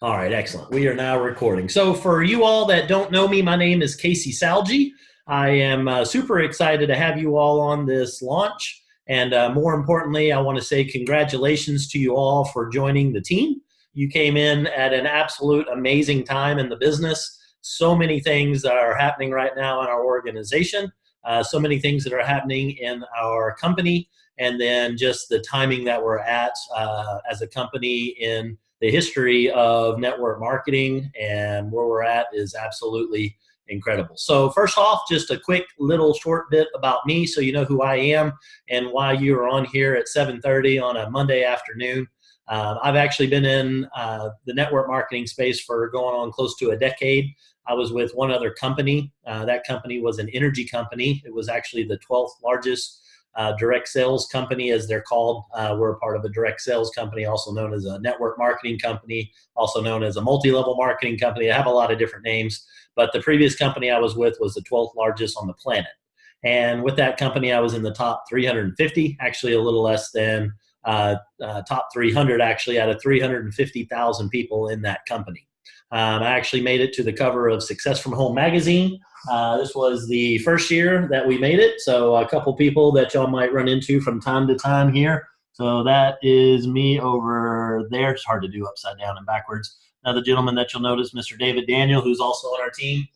All right, excellent. We are now recording. So for you all that don't know me, my name is Casey Salge. I am super excited to have you all on this launch. And more importantly, I want to say congratulations to you all for joining the team. You came in at an absolute amazing time in the business. So many things that are happening right now in our organization, so many things that are happening in our company, and then just the timing that we're at as a company in the history of network marketing and where we're at is absolutely incredible. So first off, just a quick little short bit about me so you know who I am and why you are on here at 7:30 on a Monday afternoon. I've actually been in the network marketing space for going on close to a decade. I was with one other company. That company was an energy company. It was actually the 12th largest direct sales company, as they're called. We're a part of a direct sales company, also known as a network marketing company, also known as a multi-level marketing company. I have a lot of different names, but the previous company I was with was the 12th largest on the planet. And with that company, I was in the top 350, actually a little less than top 300, actually, out of 350,000 people in that company. I actually made it to the cover of Success from Home magazine. This was the first year that we made it, so a couple people that y'all might run into from time to time here. So that is me over there. It's hard to do upside down and backwards. Another gentleman that you'll notice, Mr. David Daniel, who's also on our team.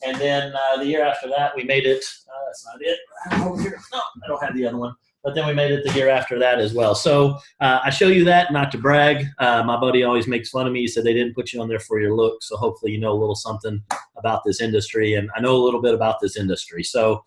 And then the year after that, we made it. That's not it. Over here. No, I don't have the other one. But then we made it the year after that as well. So I show you that not to brag. My buddy always makes fun of me. He said they didn't put you on there for your look. So hopefully you know a little something about this industry. And I know a little bit about this industry. So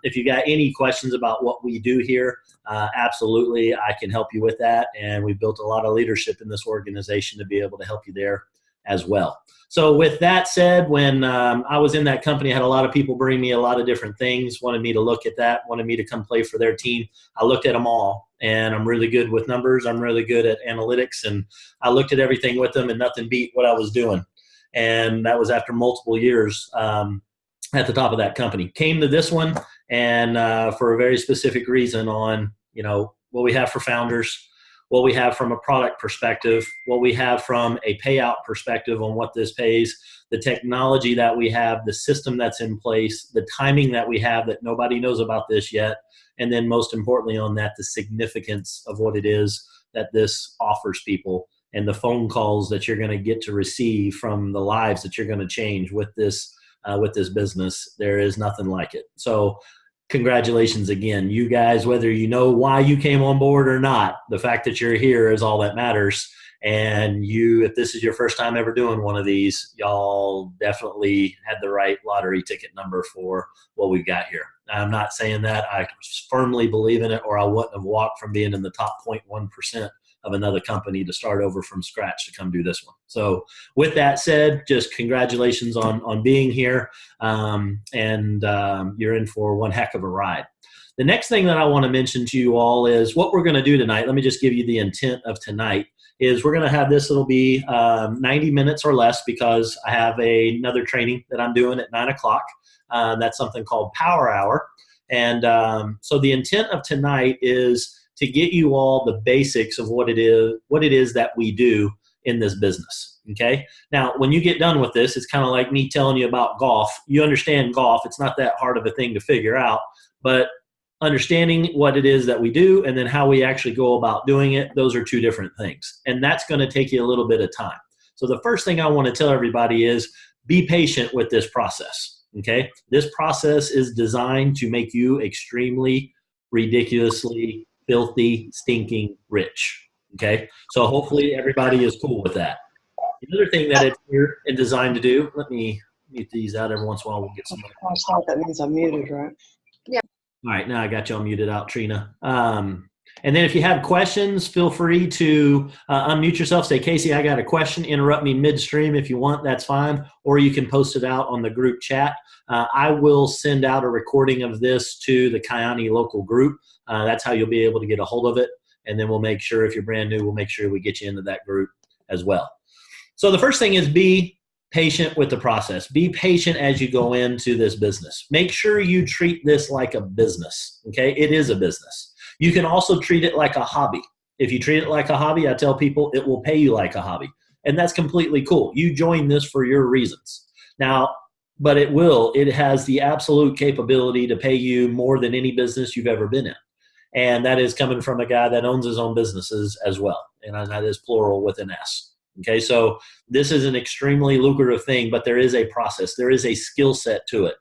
if you got any questions about what we do here, absolutely, I can help you with that. And we've built a lot of leadership in this organization to be able to help you there as well. So with that said, when I was in that company, I had a lot of people bring me a lot of different things, wanted me to look at that, wanted me to come play for their team. I looked at them all, and I'm really good with numbers. I'm really good at analytics, and I looked at everything with them, and nothing beat what I was doing. And that was after multiple years at the top of that company. Came to this one, and for a very specific reason on, what we have for founders, what we have from a product perspective, what we have from a payout perspective on what this pays, the technology that we have, the system that's in place, the timing that we have that nobody knows about this yet, and then most importantly on that, the significance of what it is that this offers people and the phone calls that you're going to get to receive from the lives that you're going to change with this business. There is nothing like it. So congratulations again, you guys, whether you know why you came on board or not, the fact that you're here is all that matters. And if this is your first time ever doing one of these, y'all definitely had the right lottery ticket number for what we've got here. I'm not saying that I firmly believe in it, or I wouldn't have walked from being in the top 0.1% of another company to start over from scratch to come do this one. So with that said, just congratulations on being here, and you're in for one heck of a ride. The next thing that I want to mention to you all is what we're going to do tonight. Let me just give you the intent of tonight. Is we're going to have this, it'll be 90 minutes or less, because I have another training that I'm doing at 9 o'clock. That's something called Power Hour. And so the intent of tonight is to get you all the basics of what it is that we do in this business. Okay. Now, when you get done with this, it's kind of like me telling you about golf. You understand golf. It's not that hard of a thing to figure out, but understanding what it is that we do and then how we actually go about doing it, those are two different things. And that's going to take you a little bit of time. So the first thing I want to tell everybody is be patient with this process. Okay. This process is designed to make you extremely, ridiculously, filthy, stinking rich. Okay. So hopefully everybody is cool with that. The other thing that it's here and designed to do, let me mute these out every once in a while. We'll get some. That means I'm muted, right? Yeah. All right. Now I got you all muted out, Trina. And then if you have questions, feel free to unmute yourself. Say, Casey, I got a question. Interrupt me midstream if you want. That's fine. Or you can post it out on the group chat. I will send out a recording of this to the Kiani local group. That's how you'll be able to get a hold of it. And then we'll make sure, if you're brand new, we'll make sure we get you into that group as well. So the first thing is be patient with the process. Be patient as you go into this business. Make sure you treat this like a business. Okay? It is a business. You can also treat it like a hobby. If you treat it like a hobby, I tell people it will pay you like a hobby. And that's completely cool. You joined this for your reasons. Now, but it has the absolute capability to pay you more than any business you've ever been in. And that is coming from a guy that owns his own businesses as well. And that is plural with an S. Okay, so this is an extremely lucrative thing, but there is a process. There is a skill set to it.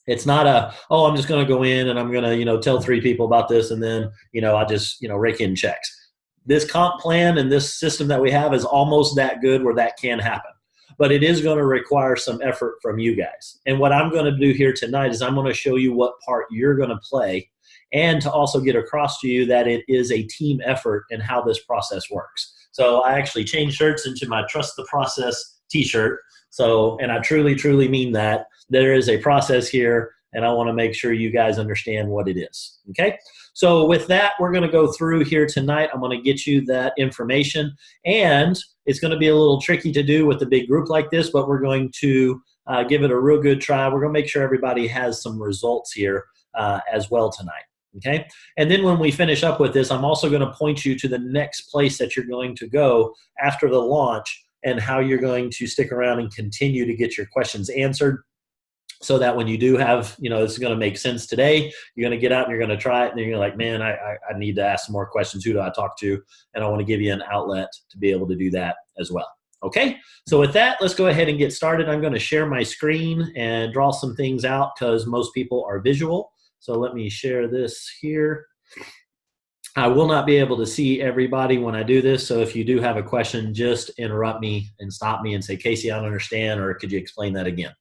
It's not I'm just going to go in and I'm going to, tell 3 people about this and then, I just, rake in checks. This comp plan and this system that we have is almost that good where that can happen. But it is going to require some effort from you guys. And what I'm going to do here tonight is I'm going to show you what part you're going to play and to also get across to you that it is a team effort and how this process works. So I actually changed shirts into my Trust the Process t-shirt. So, and I truly, truly mean that. There is a process here, and I want to make sure you guys understand what it is. Okay? So with that, we're going to go through here tonight. I'm going to get you that information, and it's going to be a little tricky to do with a big group like this, but we're going to give it a real good try. We're going to make sure everybody has some results here as well tonight. Okay, and then when we finish up with this, I'm also going to point you to the next place that you're going to go after the launch and how you're going to stick around and continue to get your questions answered so that when you do have, this is going to make sense today, you're going to get out and you're going to try it and then you're like, man, I need to ask some more questions. Who do I talk to? And I want to give you an outlet to be able to do that as well. Okay, so with that, let's go ahead and get started. I'm going to share my screen and draw some things out because most people are visual. So let me share this here. I will not be able to see everybody when I do this. So if you do have a question, just interrupt me and stop me and say, Casey, I don't understand, or could you explain that again?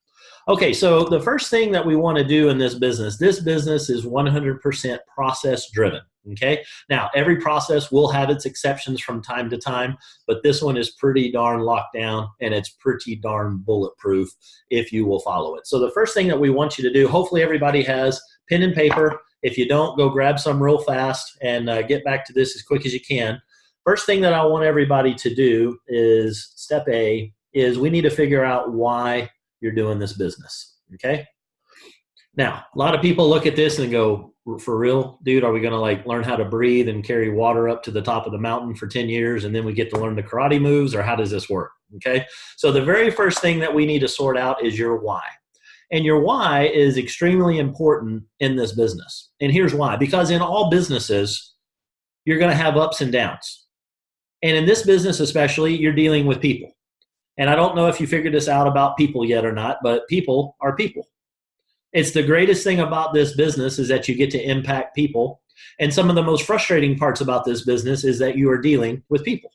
Okay, so the first thing that we want to do in this business is 100% process driven. Okay, now every process will have its exceptions from time to time, but this one is pretty darn locked down and it's pretty darn bulletproof if you will follow it. So the first thing that we want you to do, hopefully everybody has pen and paper. If you don't, go grab some real fast and get back to this as quick as you can. First thing that I want everybody to do is step A is we need to figure out why you're doing this business. Okay. Now, a lot of people look at this and go, for real, dude, are we going to learn how to breathe and carry water up to the top of the mountain for 10 years and then we get to learn the karate moves, or how does this work? Okay. So the very first thing that we need to sort out is your why. And your why is extremely important in this business. And here's why. Because in all businesses, you're going to have ups and downs. And in this business especially, you're dealing with people. And I don't know if you figured this out about people yet or not, but people are people. It's the greatest thing about this business is that you get to impact people. And some of the most frustrating parts about this business is that you are dealing with people.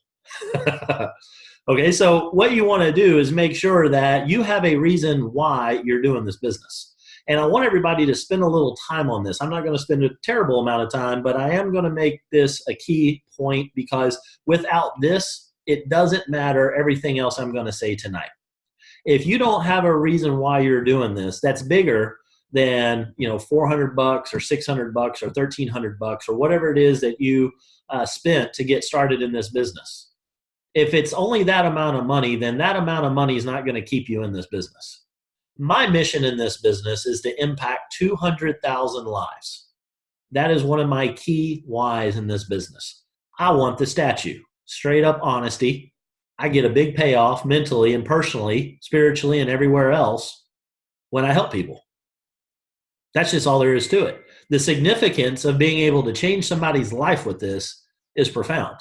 Okay, so what you want to do is make sure that you have a reason why you're doing this business. And I want everybody to spend a little time on this. I'm not going to spend a terrible amount of time, but I am going to make this a key point because without this, it doesn't matter everything else I'm going to say tonight. If you don't have a reason why you're doing this, that's bigger than $400 or $600 or $1,300 or whatever it is that you spent to get started in this business. If it's only that amount of money, then that amount of money is not going to keep you in this business. My mission in this business is to impact 200,000 lives. That is one of my key whys in this business. I want the statue, straight up honesty. I get a big payoff mentally and personally, spiritually, and everywhere else when I help people. That's just all there is to it. The significance of being able to change somebody's life with this is profound.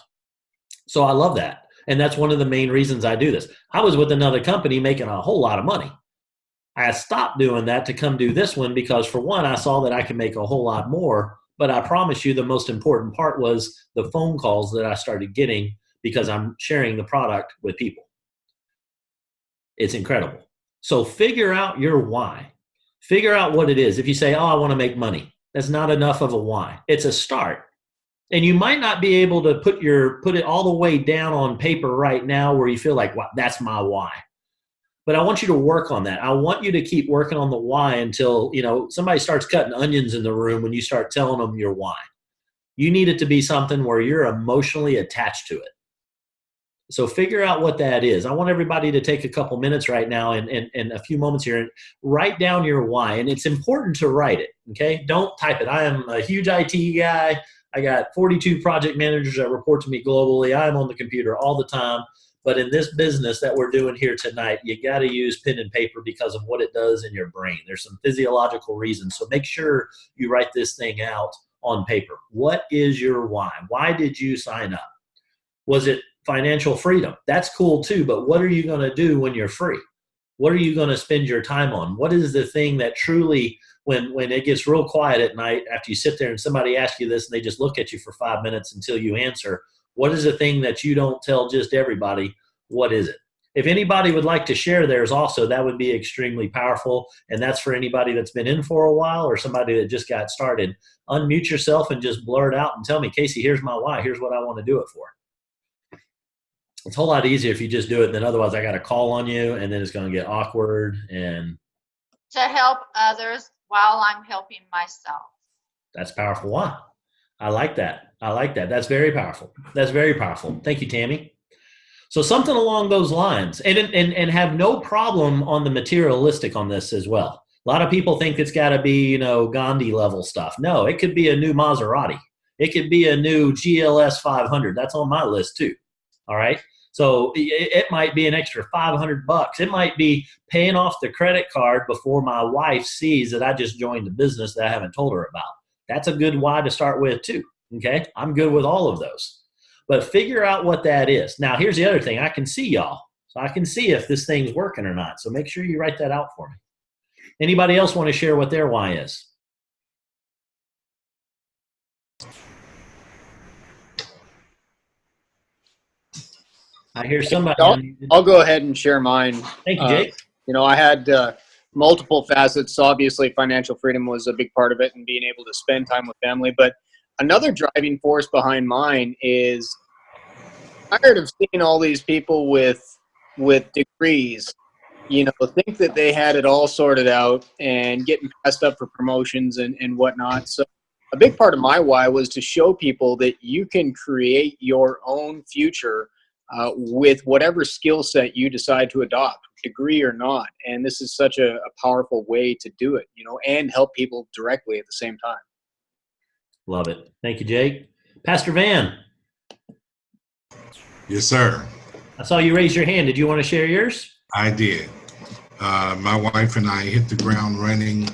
So I love that. And that's one of the main reasons I do this. I was with another company making a whole lot of money. I stopped doing that to come do this one because, for one, I saw that I could make a whole lot more. But I promise you the most important part was the phone calls that I started getting because I'm sharing the product with people. It's incredible. So figure out your why. Figure out what it is. If you say, I want to make money, that's not enough of a why. It's a start. And you might not be able to put it all the way down on paper right now where you feel like, wow, that's my why. But I want you to work on that. I want you to keep working on the why until, somebody starts cutting onions in the room when you start telling them your why. You need it to be something where you're emotionally attached to it. So figure out what that is. I want everybody to take a couple minutes right now and a few moments here and write down your why. And it's important to write it, okay? Don't type it. I am a huge IT guy. I got 42 project managers that report to me globally. I'm on the computer all the time. But in this business that we're doing here tonight, you got to use pen and paper because of what it does in your brain. There's some physiological reasons. So make sure you write this thing out on paper. What is your why? Why did you sign up? Was it financial freedom? That's cool too, but what are you going to do when you're free? What are you going to spend your time on? What is the thing that truly, when it gets real quiet at night, after you sit there and somebody asks you this and they just look at you for 5 minutes until you answer, what is the thing that you don't tell just everybody? What is it? If anybody would like to share theirs also, that would be extremely powerful. And that's for anybody that's been in for a while or somebody that just got started. Unmute yourself and just blurt out and tell me, Casey, here's my why. Here's what I want to do it for. It's a whole lot easier if you just do it than otherwise I got to call on you and then it's going to get awkward. And to help others while I'm helping myself. That's powerful. Why? I like that. I like that. That's very powerful. That's very powerful. Thank you, Tammy. So something along those lines, and have no problem on the materialistic on this as well. A lot of people think it's got to be, Gandhi level stuff. No, it could be a new Maserati. It could be a new GLS 500. That's on my list too. All right. So it might be an extra $500. It might be paying off the credit card before my wife sees that I just joined a business that I haven't told her about. That's a good why to start with too. Okay. I'm good with all of those. But figure out what that is. Now, here's the other thing. I can see y'all. So I can see if this thing's working or not. So make sure you write that out for me. Anybody else want to share what their why is? I hear somebody. I'll go ahead and share mine. Thank you, Jake. I had multiple facets. Obviously, financial freedom was a big part of it and being able to spend time with family. But another driving force behind mine is tired of seeing all these people with degrees, think that they had it all sorted out and getting passed up for promotions and whatnot. So a big part of my why was to show people that you can create your own future with whatever skill set you decide to adopt, degree or not. And this is such a powerful way to do it, and help people directly at the same time. Love it. Thank you, Jake. Pastor Van. Yes, sir. I saw you raise your hand. Did you want to share yours? I did. My wife and I hit the ground running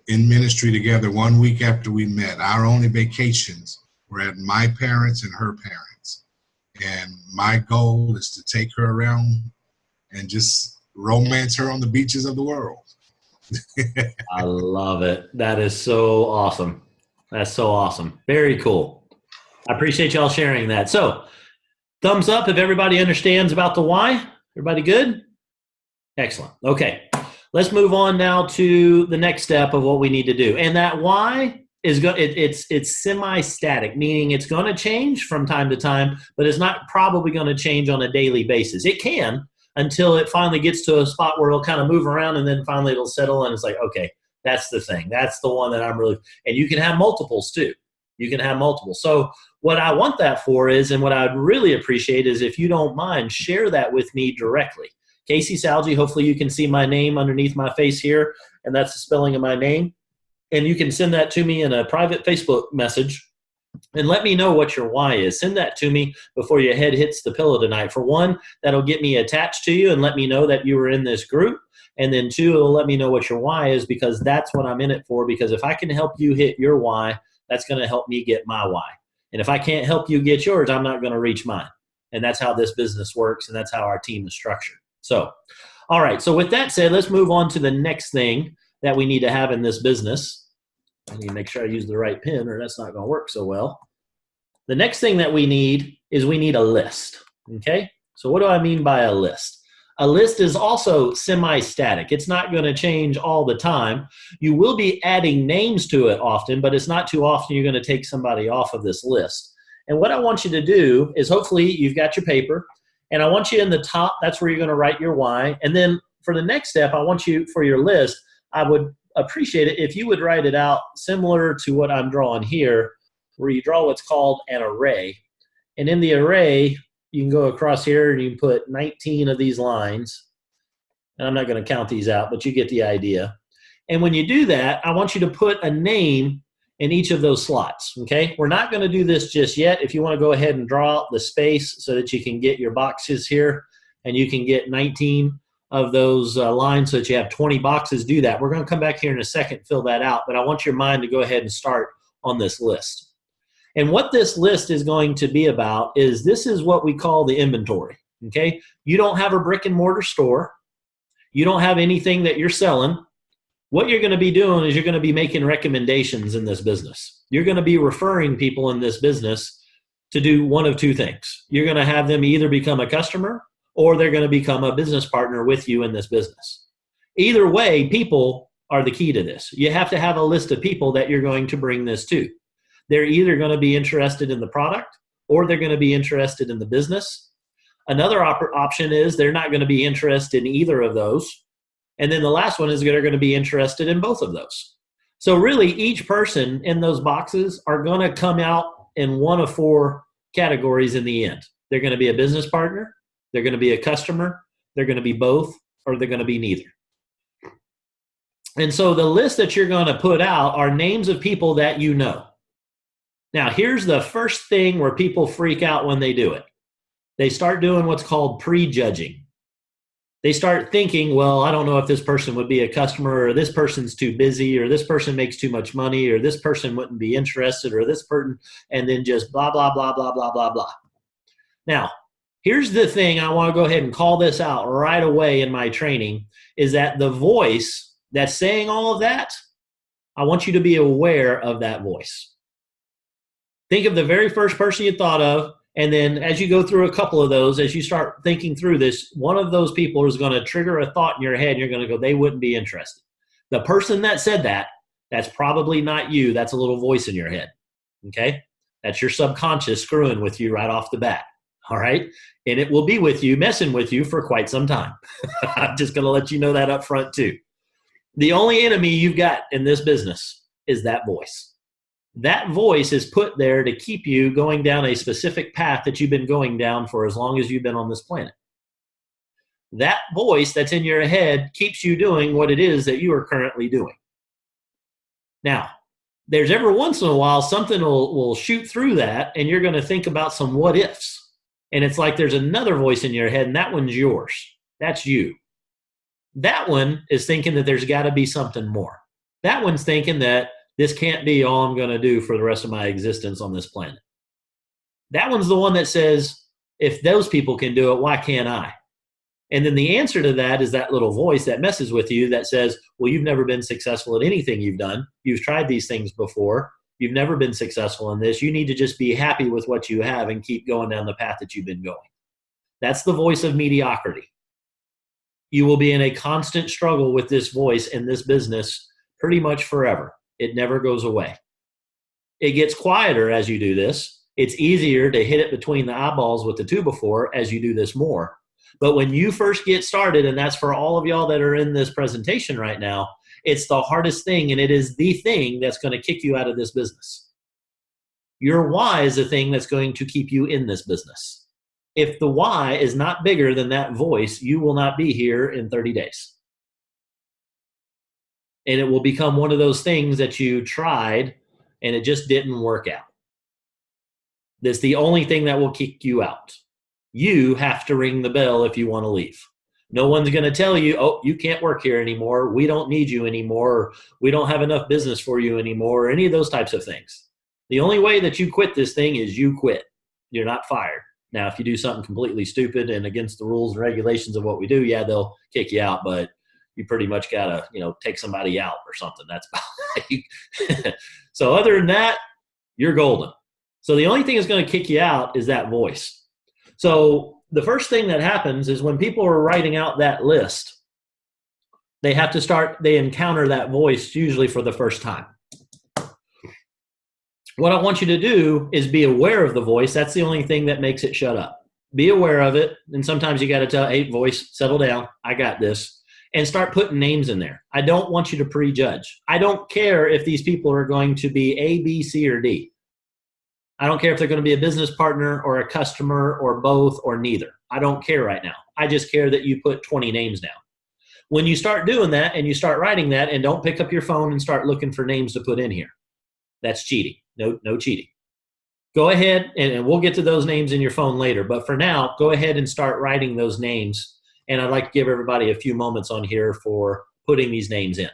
in ministry together 1 week after we met. Our only vacations were at my parents and her parents. And my goal is to take her around and just romance her on the beaches of the world. I love it. That is so awesome. That's so awesome. Very cool. I appreciate y'all sharing that. So thumbs up if everybody understands about the why. Everybody good? Excellent. Okay. Let's move on now to the next step of what we need to do. And that why is it's semi-static, meaning it's going to change from time to time, but it's not probably going to change on a daily basis. It can until it finally gets to a spot where it'll kind of move around and then finally it'll settle and it's like, okay, that's the thing. That's the one that I'm really, and you can have multiples too. You can have multiple. So what I want that for is, and what I'd really appreciate is if you don't mind, share that with me directly. Casey Salge, hopefully you can see my name underneath my face here, and that's the spelling of my name. And you can send that to me in a private Facebook message and let me know what your why is. Send that to me before your head hits the pillow tonight. For one, that'll get me attached to you and let me know that you were in this group. And then two, it'll let me know what your why is, because that's what I'm in it for. Because if I can help you hit your why, that's going to help me get my why. And if I can't help you get yours, I'm not going to reach mine. And that's how this business works, and that's how our team is structured. So, all right. So with that said, let's move on to the next thing that we need to have in this business. I need to make sure I use the right pen or that's not going to work so well. The next thing that we need is we need a list. Okay. So what do I mean by a list? A list is also semi-static. It's not going to change all the time. You will be adding names to it often, but it's not too often you're going to take somebody off of this list. And what I want you to do is, hopefully you've got your paper, and I want you in the top, that's where you're going to write your why. And then for the next step, I want you, for your list, I would appreciate it if you would write it out similar to what I'm drawing here, where you draw what's called an array. And in the array, you can go across here and you can put 19 of these lines. And I'm not going to count these out, but you get the idea. And when you do that, I want you to put a name in each of those slots, okay? We're not going to do this just yet. If you want to go ahead and draw out the space so that you can get your boxes here and you can get 19 of those lines so that you have 20 boxes, do that. We're going to come back here in a second, fill that out, but I want your mind to go ahead and start on this list. And what this list is going to be about is this is what we call the inventory, okay? You don't have a brick and mortar store. You don't have anything that you're selling. What you're going to be doing is you're going to be making recommendations in this business. You're going to be referring people in this business to do one of two things. You're going to have them either become a customer or they're going to become a business partner with you in this business. Either way, people are the key to this. You have to have a list of people that you're going to bring this to. They're either going to be interested in the product or they're going to be interested in the business. Another option is they're not going to be interested in either of those. And then the last one is they're going to be interested in both of those. So really, each person in those boxes are going to come out in one of four categories in the end. They're going to be a business partner, they're going to be a customer, they're going to be both, or they're going to be neither. And so the list that you're going to put out are names of people that you know. Now, here's the first thing where people freak out when they do it. They start doing what's called prejudging. They start thinking, well, I don't know if this person would be a customer, or this person's too busy, or this person makes too much money, or this person wouldn't be interested, or this person, and then just blah, blah, blah, blah, blah, blah, blah. Now, here's the thing I want to go ahead and call this out right away in my training, is that the voice that's saying all of that, I want you to be aware of that voice. Think of the very first person you thought of, and then as you go through a couple of those, as you start thinking through this, one of those people is going to trigger a thought in your head, and you're going to go, they wouldn't be interested. The person that said that, that's probably not you. That's a little voice in your head, okay? That's your subconscious screwing with you right off the bat, all right? And it will be with you, messing with you for quite some time. I'm just going to let you know that up front too. The only enemy you've got in this business is that voice. That voice is put there to keep you going down a specific path that you've been going down for as long as you've been on this planet. That voice that's in your head keeps you doing what it is that you are currently doing. Now, there's every once in a while something will shoot through that, and you're going to think about some what ifs. And it's like there's another voice in your head, and that one's yours. That's you. That one is thinking that there's got to be something more. That one's thinking that this can't be all I'm going to do for the rest of my existence on this planet. That one's the one that says, if those people can do it, why can't I? And then the answer to that is that little voice that messes with you that says, well, you've never been successful at anything you've done. You've tried these things before. You've never been successful in this. You need to just be happy with what you have and keep going down the path that you've been going. That's the voice of mediocrity. You will be in a constant struggle with this voice in this business pretty much forever. It never goes away. It gets quieter as you do this. It's easier to hit it between the eyeballs with the 2x4 as you do this more. But when you first get started, and that's for all of y'all that are in this presentation right now, it's the hardest thing, and it is the thing that's going to kick you out of this business. Your why is the thing that's going to keep you in this business. If the why is not bigger than that voice, you will not be here in 30 days. And it will become one of those things that you tried and it just didn't work out. That's the only thing that will kick you out. You have to ring the bell if you want to leave. No one's going to tell you, oh, you can't work here anymore. We don't need you anymore. Or we don't have enough business for you anymore. Or any of those types of things. The only way that you quit this thing is you quit. You're not fired. Now, if you do something completely stupid and against the rules and regulations of what we do, yeah, they'll kick you out. But you pretty much got to, take somebody out or something. That's about So other than that, you're golden. So the only thing that's going to kick you out is that voice. So the first thing that happens is when people are writing out that list, they encounter that voice usually for the first time. What I want you to do is be aware of the voice. That's the only thing that makes it shut up. Be aware of it. And sometimes you got to tell, hey, voice, settle down. I got this. And start putting names in there. I don't want you to prejudge. I don't care if these people are going to be A, B, C, or D. I don't care if they're going to be a business partner or a customer or both or neither. I don't care right now. I just care that you put 20 names down. When you start doing that and you start writing that, and don't pick up your phone and start looking for names to put in here. That's cheating. No cheating. Go ahead, and we'll get to those names in your phone later. But for now, go ahead and start writing those names. And I'd like to give everybody a few moments on here for putting these names in.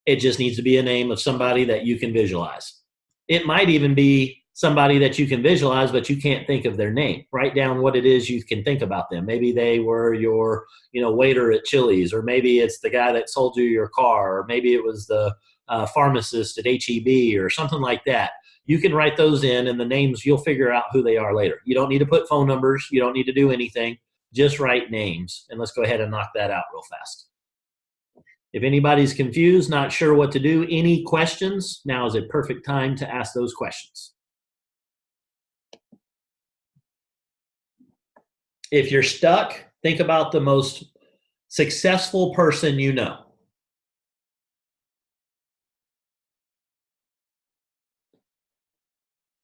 It just needs to be a name of somebody that you can visualize. It might even be somebody that you can visualize, but you can't think of their name. Write down what it is you can think about them. Maybe they were your, waiter at Chili's, or maybe it's the guy that sold you your car, or maybe it was the pharmacist at HEB or something like that. You can write those in, and the names, you'll figure out who they are later. You don't need to put phone numbers. You don't need to do anything. Just write names, and let's go ahead and knock that out real fast. If anybody's confused, not sure what to do, any questions, now is a perfect time to ask those questions. If you're stuck, think about the most successful person you know.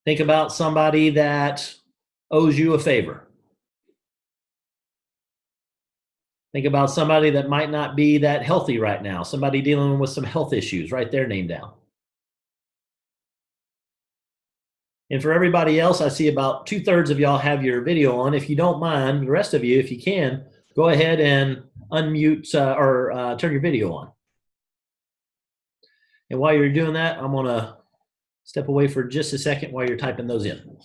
Think about somebody that owes you a favor. Think about somebody that might not be that healthy right now, somebody dealing with some health issues. Write their name down. And for everybody else, I see about 2/3 of y'all have your video on. If you don't mind, the rest of you, if you can, go ahead and unmute or turn your video on. And while you're doing that, I'm going to step away for just a second while you're typing those in.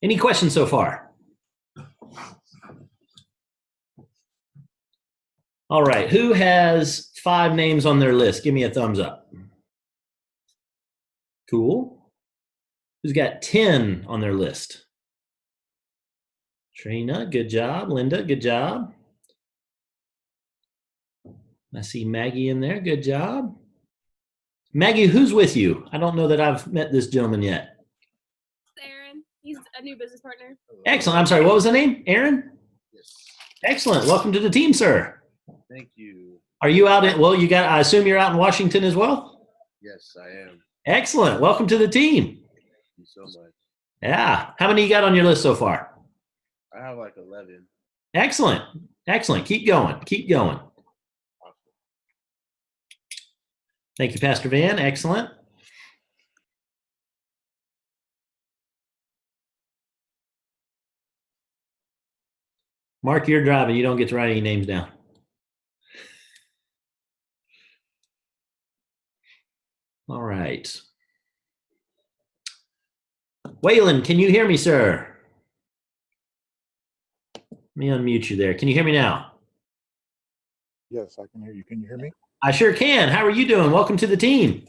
Any questions so far? All right, who has 5 names on their list? Give me a thumbs up. Cool. Who's got 10 on their list? Trina, good job. Linda, good job. I see Maggie in there, good job. Maggie, who's with you? I don't know that I've met this gentleman yet. Aaron. He's a new business partner. Excellent. I'm sorry, what was the name? Aaron? Yes. Excellent. Welcome to the team, sir. Thank you. Are you out in, well, I assume you're out in Washington as well? Yes, I am. Excellent. Welcome to the team. Thank you so much. Yeah. How many you got on your list so far? I have like 11. Excellent. Excellent. Keep going. Keep going. Thank you, Pastor Van. Excellent. Mark, you're driving. You don't get to write any names down. All right. Waylon, can you hear me, sir? Let me unmute you there. Can you hear me now? Yes, I can hear you. Can you hear me? I sure can. How are you doing? Welcome to the team.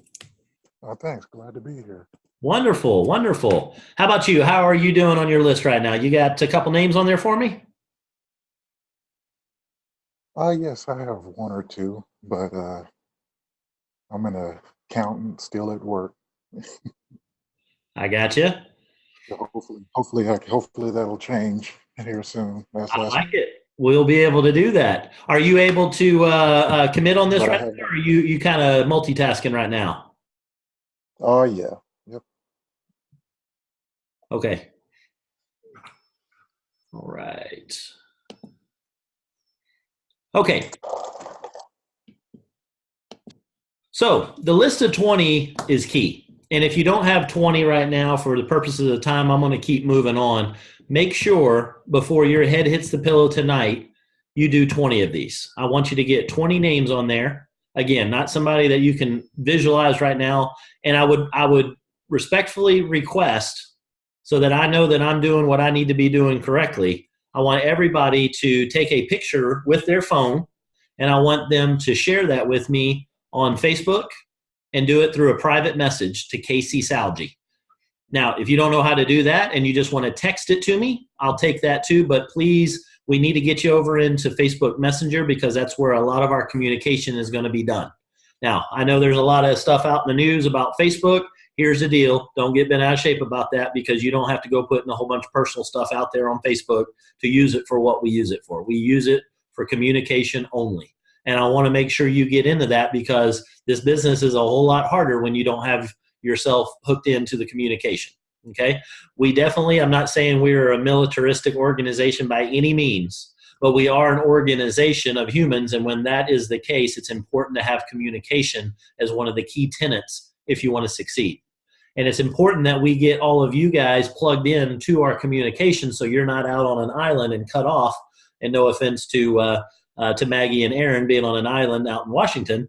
Thanks. Glad to be here. Wonderful, wonderful. How about you? How are you doing on your list right now? You got a couple names on there for me? Yes, I have 1 or 2, but I'm an accountant still at work. I got you. So hopefully that'll change here soon. I like it. We'll be able to do that. Are you able to commit on this right now, or are you kind of multitasking right now? Oh, yeah. Yep. Okay. All right. Okay. So the list of 20 is key. And if you don't have 20 right now, for the purposes of the time, I'm going to keep moving on. Make sure before your head hits the pillow tonight, you do 20 of these. I want you to get 20 names on there. Again, not somebody that you can visualize right now. And I would respectfully request, so that I know that I'm doing what I need to be doing correctly, I want everybody to take a picture with their phone, and I want them to share that with me on Facebook and do it through a private message to Casey Salge. Now, if you don't know how to do that and you just want to text it to me, I'll take that too. But please, we need to get you over into Facebook Messenger, because that's where a lot of our communication is going to be done. Now, I know there's a lot of stuff out in the news about Facebook. here's the deal. Don't get bent out of shape about that, because you don't have to go putting a whole bunch of personal stuff out there on Facebook to use it for what we use it for. We use it for communication only. And I want to make sure you get into that, because this business is a whole lot harder when you don't have yourself hooked into the communication. Okay? We definitely, I'm not saying we're a militaristic organization by any means, but we are an organization of humans. And when that is the case, it's important to have communication as one of the key tenets if you want to succeed. And it's important that we get all of you guys plugged in to our communication, so you're not out on an island and cut off. And no offense to Maggie and Aaron being on an island out in Washington,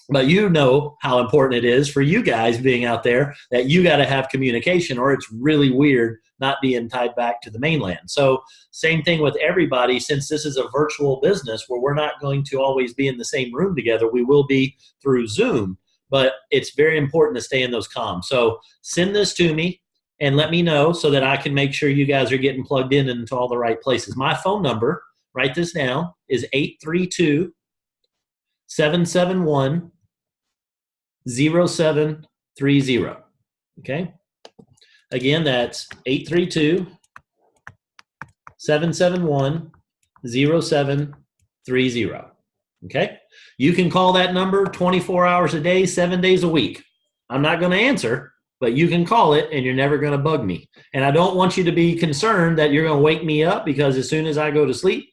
but you know how important it is for you guys being out there that you got to have communication, or it's really weird not being tied back to the mainland. So same thing with everybody, since this is a virtual business where we're not going to always be in the same room together. We will be through Zoom, but it's very important to stay in those comms. So send this to me and let me know so that I can make sure you guys are getting plugged in into all the right places. My phone number, write this down, is 832-771-0730. Okay? Again, that's 832-771-0730. Okay? You can call that number 24 hours a day, 7 days a week. I'm not going to answer, but you can call it and you're never going to bug me. And I don't want you to be concerned that you're going to wake me up, because as soon as I go to sleep,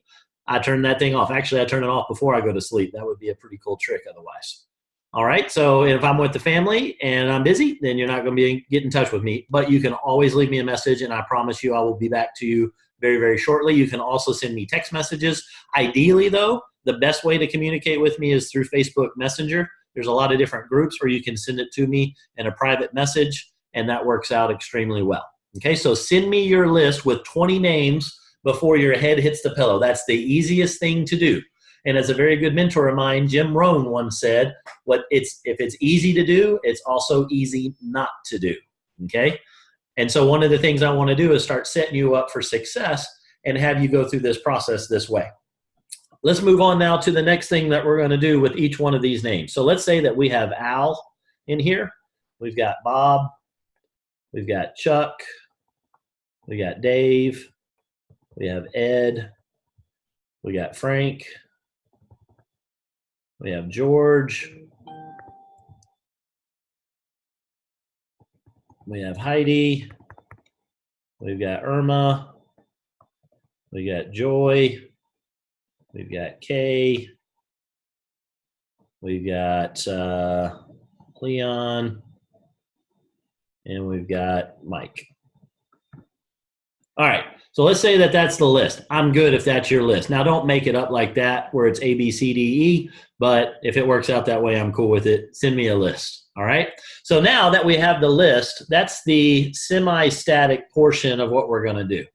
I turn that thing off. Actually, I turn it off before I go to sleep. That would be a pretty cool trick otherwise. All right, so if I'm with the family and I'm busy, then you're not going to get in touch with me. But you can always leave me a message, and I promise you I will be back to you very, very shortly. You can also send me text messages. Ideally, though, the best way to communicate with me is through Facebook Messenger. There's a lot of different groups where you can send it to me in a private message, and that works out extremely well. Okay, so send me your list with 20 names before your head hits the pillow. That's the easiest thing to do. And as a very good mentor of mine, Jim Rohn, once said, if it's easy to do, it's also easy not to do. Okay? And so one of the things I want to do is start setting you up for success and have you go through this process this way. Let's move on now to the next thing that we're going to do with each one of these names. So let's say that we have Al in here. We've got Bob. We've got Chuck. We got Dave. We have Ed. We got Frank. We have George. We have Heidi. We've got Irma. We got Joy. We've got Kay. We've got Leon. And we've got Mike. All right. So let's say that that's the list. I'm good if that's your list. Now, don't make it up like that where it's A, B, C, D, E, but if it works out that way, I'm cool with it. Send me a list, all right? So now that we have the list, that's the semi-static portion of what we're going to do.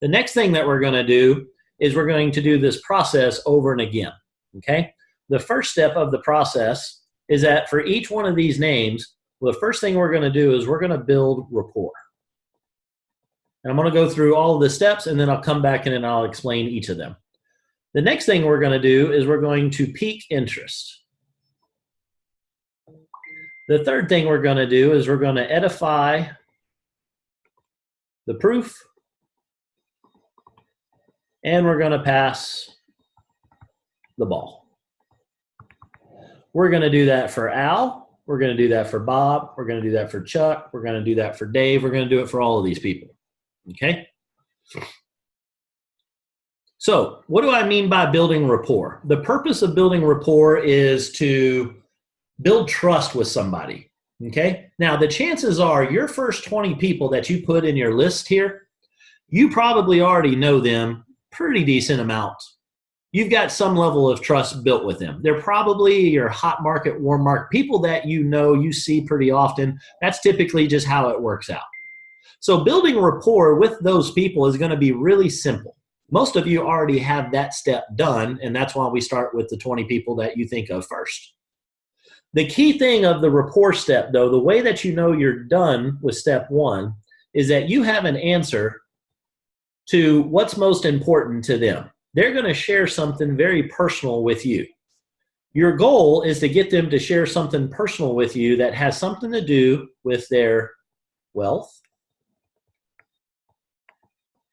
The next thing that we're going to do is we're going to do this process over and again, okay? The first step of the process is that for each one of these names, well, the first thing we're going to do is we're going to build rapport. And I'm going to go through all of the steps, and then I'll come back and then I'll explain each of them. The next thing we're going to do is we're going to pique interest. The third thing we're going to do is we're going to edify the proof, and we're going to pass the ball. We're going to do that for Al. We're going to do that for Bob. We're going to do that for Chuck. We're going to do that for Dave. We're going to do it for all of these people. Okay? So what do I mean by building rapport? The purpose of building rapport is to build trust with somebody. Okay? Now, the chances are your first 20 people that you put in your list here, you probably already know them pretty decent amount. You've got some level of trust built with them. They're probably your hot market, warm market, people that you know, you see pretty often. That's typically just how it works out. So building rapport with those people is going to be really simple. Most of you already have that step done, and that's why we start with the 20 people that you think of first. The key thing of the rapport step, though, the way that you know you're done with step one is that you have an answer to what's most important to them. They're going to share something very personal with you. Your goal is to get them to share something personal with you that has something to do with their wealth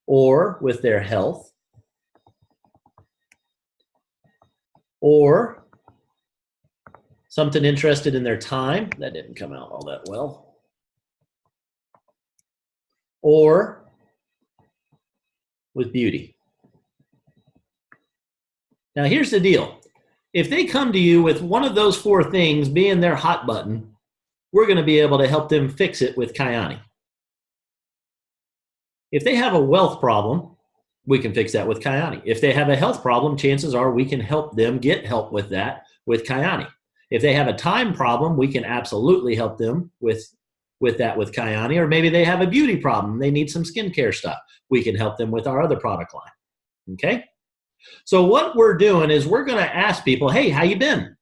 or with their health or something interested in their time. That didn't come out all that well. Or with beauty. Now here's the deal. If they come to you with one of those four things being their hot button, we're going to be able to help them fix it with Kyani. If they have a wealth problem, we can fix that with Kyani. If they have a health problem, chances are we can help them get help with that with Kyani. If they have a time problem, we can absolutely help them with that with Kyani. Or maybe they have a beauty problem. They need some skincare stuff. We can help them with our other product line. Okay? So what we're doing is we're going to ask people, hey, how you been?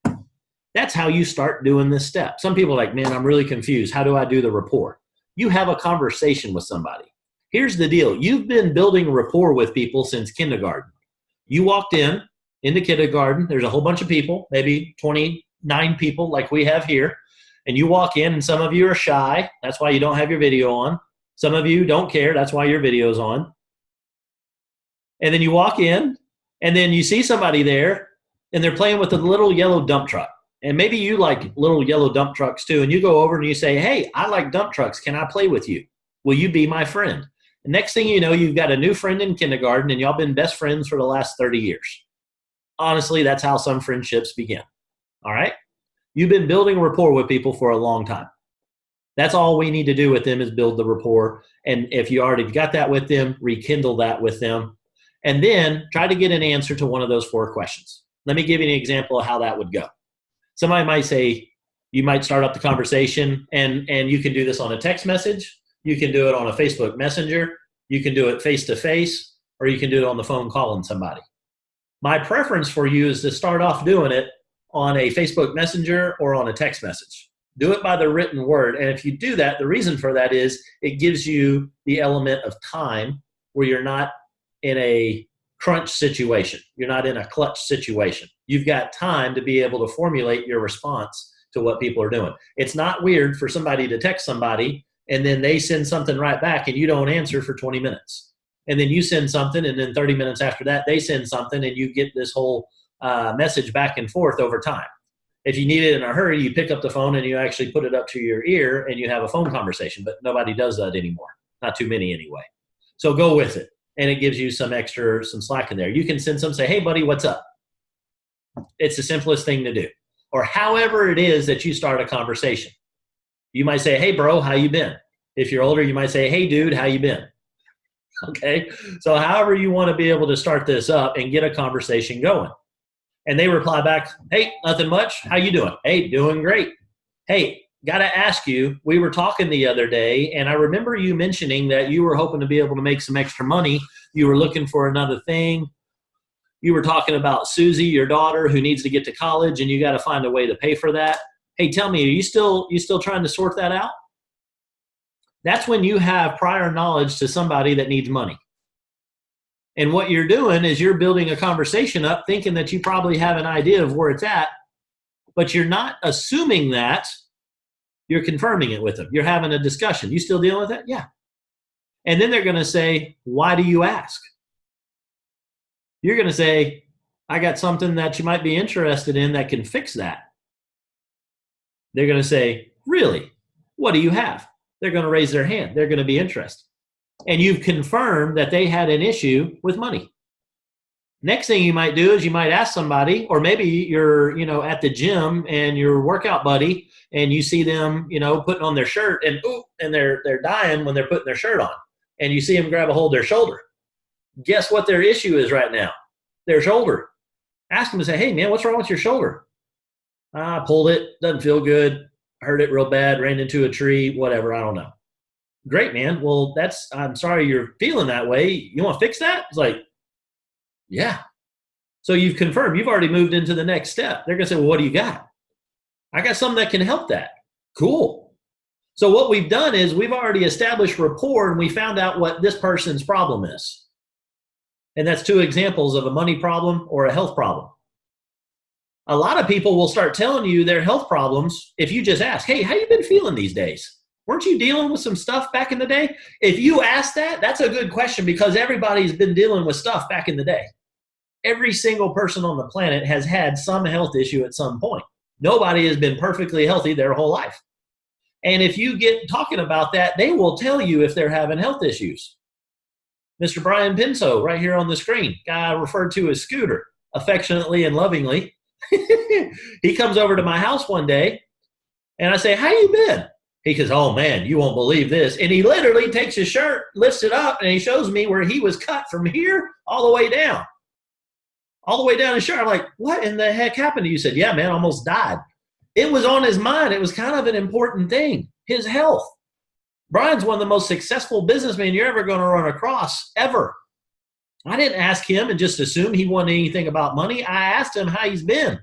That's how you start doing this step. Some people are like, man, I'm really confused. How do I do the rapport? You have a conversation with somebody. Here's the deal. You've been building rapport with people since kindergarten. You walked into kindergarten. There's a whole bunch of people, maybe 29 people like we have here. And you walk in, and some of you are shy. That's why you don't have your video on. Some of you don't care. That's why your video's on. And then you walk in, and then you see somebody there, and they're playing with a little yellow dump truck. And maybe you like little yellow dump trucks too. And you go over and you say, hey, I like dump trucks. Can I play with you? Will you be my friend? And next thing you know, you've got a new friend in kindergarten, and y'all been best friends for the last 30 years. Honestly, that's how some friendships begin. All right? You've been building rapport with people for a long time. That's all we need to do with them is build the rapport. And if you already got that with them, rekindle that with them. And then try to get an answer to one of those four questions. Let me give you an example of how that would go. Somebody might say, you might start up the conversation, and you can do this on a text message. You can do it on a Facebook Messenger. You can do it face-to-face, or you can do it on the phone calling somebody. My preference for you is to start off doing it on a Facebook Messenger or on a text message. Do it by the written word. And if you do that, the reason for that is it gives you the element of time where you're not in a crunch situation. You're not in a clutch situation. You've got time to be able to formulate your response to what people are doing. It's not weird for somebody to text somebody and then they send something right back and you don't answer for 20 minutes. And then you send something, and then 30 minutes after that, they send something, and you get this whole message back and forth over time. If you need it in a hurry, you pick up the phone and you actually put it up to your ear and you have a phone conversation, but nobody does that anymore. Not too many anyway. So go with it. And it gives you some slack in there. You can send some, say, hey, buddy, what's up? It's the simplest thing to do. Or however it is that you start a conversation. You might say, hey, bro, how you been? If you're older, you might say, hey, dude, how you been? Okay? So however you want to be able to start this up and get a conversation going. And they reply back, hey, nothing much. How you doing? Hey, doing great. Hey, got to ask you, we were talking the other day, and I remember you mentioning that you were hoping to be able to make some extra money. You were looking for another thing. You were talking about Susie, your daughter, who needs to get to college, and you got to find a way to pay for that. Hey, tell me, are you still trying to sort that out? That's when you have prior knowledge to somebody that needs money. And what you're doing is you're building a conversation up thinking that you probably have an idea of where it's at, but you're not assuming that. You're confirming it with them. You're having a discussion. You still dealing with that? Yeah. And then they're going to say, why do you ask? You're going to say, I got something that you might be interested in that can fix that. They're going to say, really? What do you have? They're going to raise their hand. They're going to be interested. And you've confirmed that they had an issue with money. Next thing you might do is you might ask somebody, or maybe you're, at the gym and your workout buddy, and you see them, putting on their shirt, and they're dying when they're putting their shirt on, and you see them grab a hold of their shoulder. Guess what their issue is right now? Their shoulder. Ask them to say, hey man, what's wrong with your shoulder? I pulled it, doesn't feel good, hurt it real bad, ran into a tree, whatever, I don't know. Great, man. Well, I'm sorry you're feeling that way. You want to fix that? It's like, yeah. So you've confirmed, you've already moved into the next step. They're going to say, well, what do you got? I got something that can help that. Cool. So what we've done is we've already established rapport, and we found out what this person's problem is. And that's two examples of a money problem or a health problem. A lot of people will start telling you their health problems if you just ask, hey, how you been feeling these days? Weren't you dealing with some stuff back in the day? If you ask that, that's a good question because everybody's been dealing with stuff back in the day. Every single person on the planet has had some health issue at some point. Nobody has been perfectly healthy their whole life. And if you get talking about that, they will tell you if they're having health issues. Mr. Brian Pinto, right here on the screen, guy referred to as Scooter, affectionately and lovingly. He comes over to my house one day, and I say, how you been? He says, oh, man, you won't believe this. And he literally takes his shirt, lifts it up, and he shows me where he was cut from here all the way down. All the way down his shirt. I'm like, what in the heck happened to you? He said, yeah, man, almost died. It was on his mind. It was kind of an important thing, his health. Brian's one of the most successful businessmen you're ever going to run across, ever. I didn't ask him and just assume he wanted anything about money. I asked him how he's been.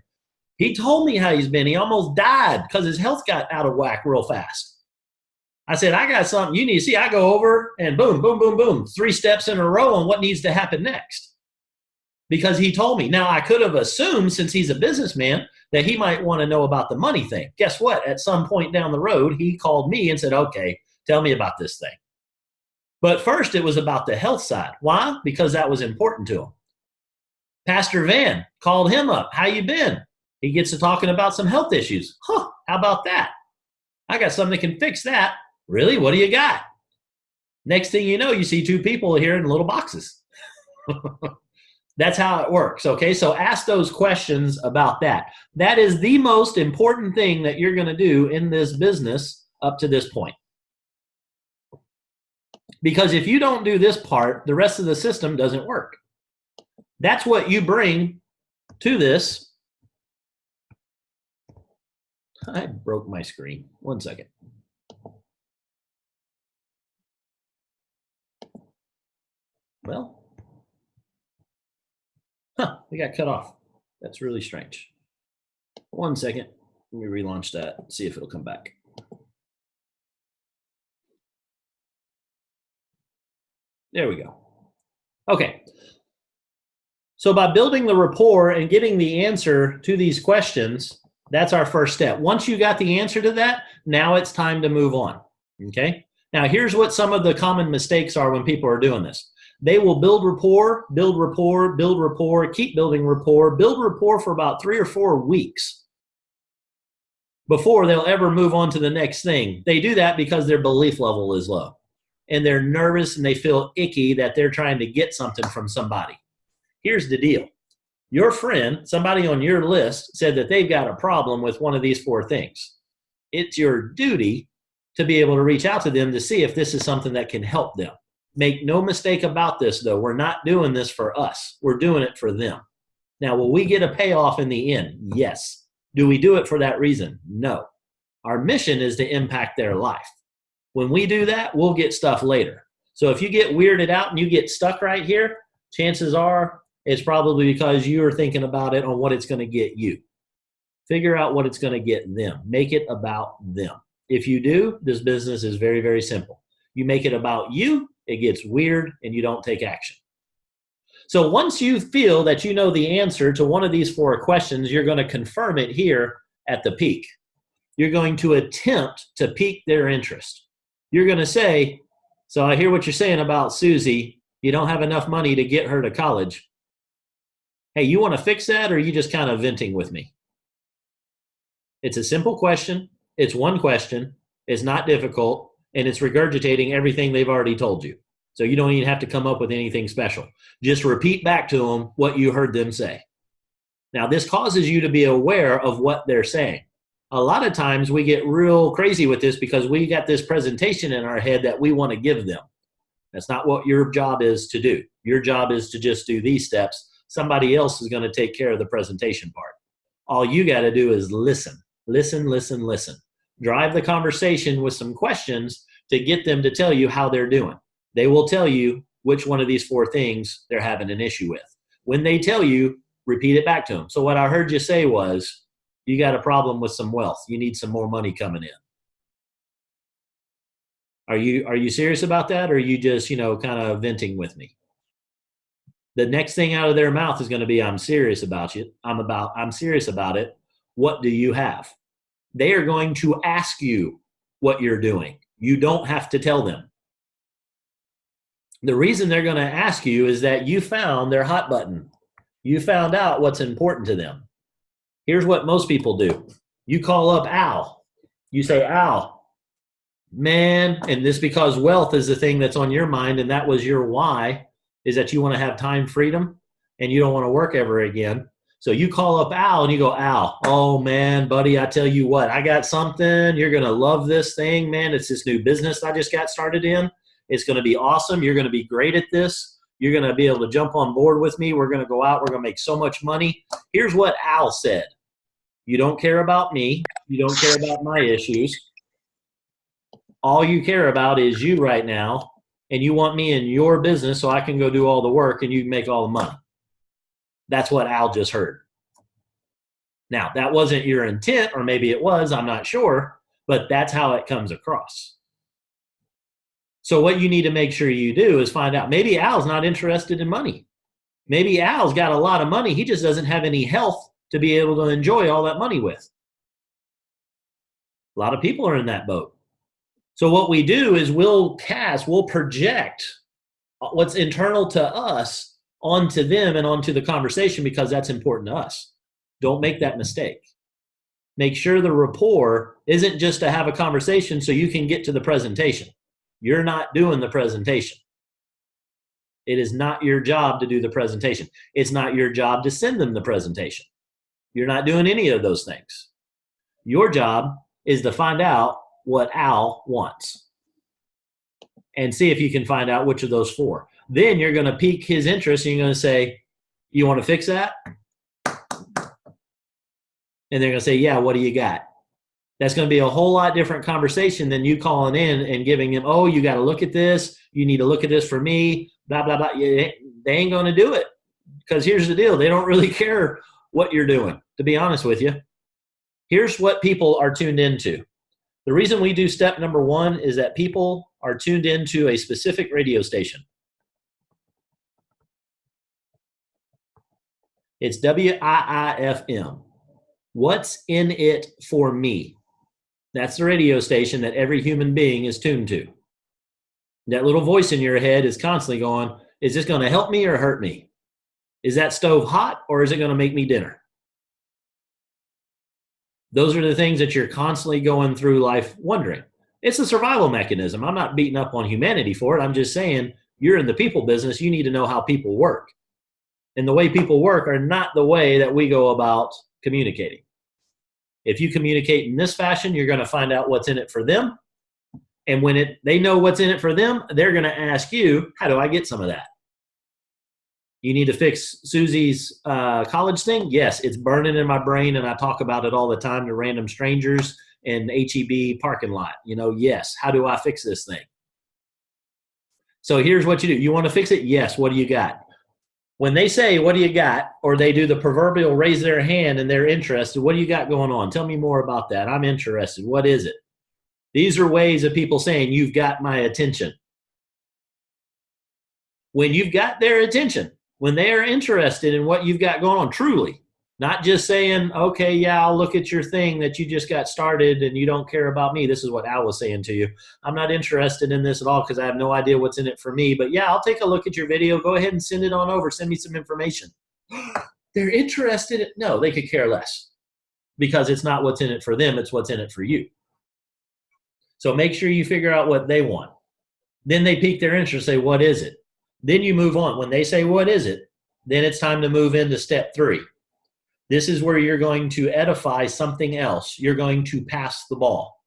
He told me how he's been. He almost died because his health got out of whack real fast. I said, I got something you need to see. I go over and boom, boom, boom, boom, 3 steps in a row on what needs to happen next. Because he told me. Now, I could have assumed, since he's a businessman, that he might want to know about the money thing. Guess what? At some point down the road, he called me and said, okay, tell me about this thing. But first, it was about the health side. Why? Because that was important to him. Pastor Van called him up. How you been? He gets to talking about some health issues. Huh, how about that? I got something that can fix that. Really? What do you got? Next thing you know, you see 2 people here in little boxes. That's how it works, okay? So ask those questions about that. That is the most important thing that you're going to do in this business up to this point. Because if you don't do this part, the rest of the system doesn't work. That's what you bring to this. I broke my screen. 1 second. Well. We got cut off. That's really strange. 1 second. Let me relaunch that, see if it'll come back. There we go. Okay. So by building the rapport and getting the answer to these questions, that's our first step. Once you got the answer to that, now it's time to move on. Okay? Now here's what some of the common mistakes are when people are doing this. They will build rapport, build rapport, build rapport, keep building rapport, build rapport for about 3 or 4 weeks before they'll ever move on to the next thing. They do that because their belief level is low and they're nervous and they feel icky that they're trying to get something from somebody. Here's the deal. Your friend, somebody on your list, said that they've got a problem with one of these 4 things. It's your duty to be able to reach out to them to see if this is something that can help them. Make no mistake about this, though. We're not doing this for us. We're doing it for them. Now, will we get a payoff in the end? Yes. Do we do it for that reason? No. Our mission is to impact their life. When we do that, we'll get stuff later. So if you get weirded out and you get stuck right here, chances are it's probably because you are thinking about it on what it's going to get you. Figure out what it's going to get them. Make it about them. If you do, this business is very, very simple. You make it about you, it gets weird, and you don't take action. So once you feel that you know the answer to one of these 4 questions, you're going to confirm it here at the peak. You're going to attempt to pique their interest. You're going to say, so I hear what you're saying about Susie. You don't have enough money to get her to college. Hey, you want to fix that, or are you just kind of venting with me? It's a simple question. It's one question. It's not difficult. And it's regurgitating everything they've already told you. So you don't even have to come up with anything special. Just repeat back to them what you heard them say. Now, this causes you to be aware of what they're saying. A lot of times we get real crazy with this because we got this presentation in our head that we want to give them. That's not what your job is to do. Your job is to just do these steps. Somebody else is going to take care of the presentation part. All you got to do is listen. Listen, listen, listen. Drive the conversation with some questions to get them to tell you how they're doing. They will tell you which one of these 4 things they're having an issue with. When they tell you, repeat it back to them. So what I heard you say was, you got a problem with some wealth. You need some more money coming in. Are you serious about that, or are you just, kind of venting with me? The next thing out of their mouth is going to be, I'm serious about you. I'm serious about it. What do you have? They are going to ask you what you're doing. You don't have to tell them. The reason they're going to ask you is that you found their hot button. You found out what's important to them. Here's what most people do. You call up Al. You say, Al, man, and this because wealth is the thing that's on your mind, and that was your why, is that you want to have time freedom and you don't want to work ever again. So you call up Al and you go, Al, oh man, buddy, I tell you what, I got something. You're going to love this thing, man. It's this new business I just got started in. It's going to be awesome. You're going to be great at this. You're going to be able to jump on board with me. We're going to go out. We're going to make so much money. Here's what Al said. You don't care about me. You don't care about my issues. All you care about is you right now, and you want me in your business so I can go do all the work and you can make all the money. That's what Al just heard. Now, that wasn't your intent, or maybe it was, I'm not sure, but that's how it comes across. So what you need to make sure you do is find out, maybe Al's not interested in money. Maybe Al's got a lot of money. He just doesn't have any health to be able to enjoy all that money with. A lot of people are in that boat. So what we do is we'll project what's internal to us onto them and onto the conversation, because that's important to us. Don't make that mistake. Make sure the rapport isn't just to have a conversation so you can get to the presentation. You're not doing the presentation. It is not your job to do the presentation. It's not your job to send them the presentation. You're not doing any of those things. Your job is to find out what Al wants and see if you can find out which of those four. Then you're going to pique his interest and you're going to say, you want to fix that? And they're going to say, yeah, what do you got? That's going to be a whole lot different conversation than you calling in and giving him, oh, you got to look at this. You need to look at this for me, blah, blah, blah. They ain't going to do it, because here's the deal. They don't really care what you're doing, to be honest with you. Here's what people are tuned into. The reason we do step number 1 is that people are tuned into a specific radio station. It's WIIFM. What's in it for me? That's the radio station that every human being is tuned to. That little voice in your head is constantly going, is this going to help me or hurt me? Is that stove hot or is it going to make me dinner? Those are the things that you're constantly going through life wondering. It's a survival mechanism. I'm not beating up on humanity for it. I'm just saying, you're in the people business. You need to know how people work. And the way people work are not the way that we go about communicating. If you communicate in this fashion, you're going to find out what's in it for them. And when they know what's in it for them, they're going to ask you, how do I get some of that? You need to fix Susie's college thing? Yes, it's burning in my brain, and I talk about it all the time to random strangers in HEB parking lot. Yes, how do I fix this thing? So here's what you do. You want to fix it? Yes, what do you got? When they say, what do you got? Or they do the proverbial raise their hand and they're interested. What do you got going on? Tell me more about that. I'm interested. What is it? These are ways of people saying, you've got my attention. When you've got their attention, when they are interested in what you've got going on, truly, not just saying, okay, yeah, I'll look at your thing that you just got started and you don't care about me. This is what Al was saying to you. I'm not interested in this at all because I have no idea what's in it for me. But yeah, I'll take a look at your video. Go ahead and send it on over. Send me some information. They're interested. No, they could care less, because it's not what's in it for them. It's what's in it for you. So make sure you figure out what they want. Then they pique their interest, say, what is it? Then you move on. When they say, what is it? Then it's time to move into step 3. This is where you're going to edify something else. You're going to pass the ball.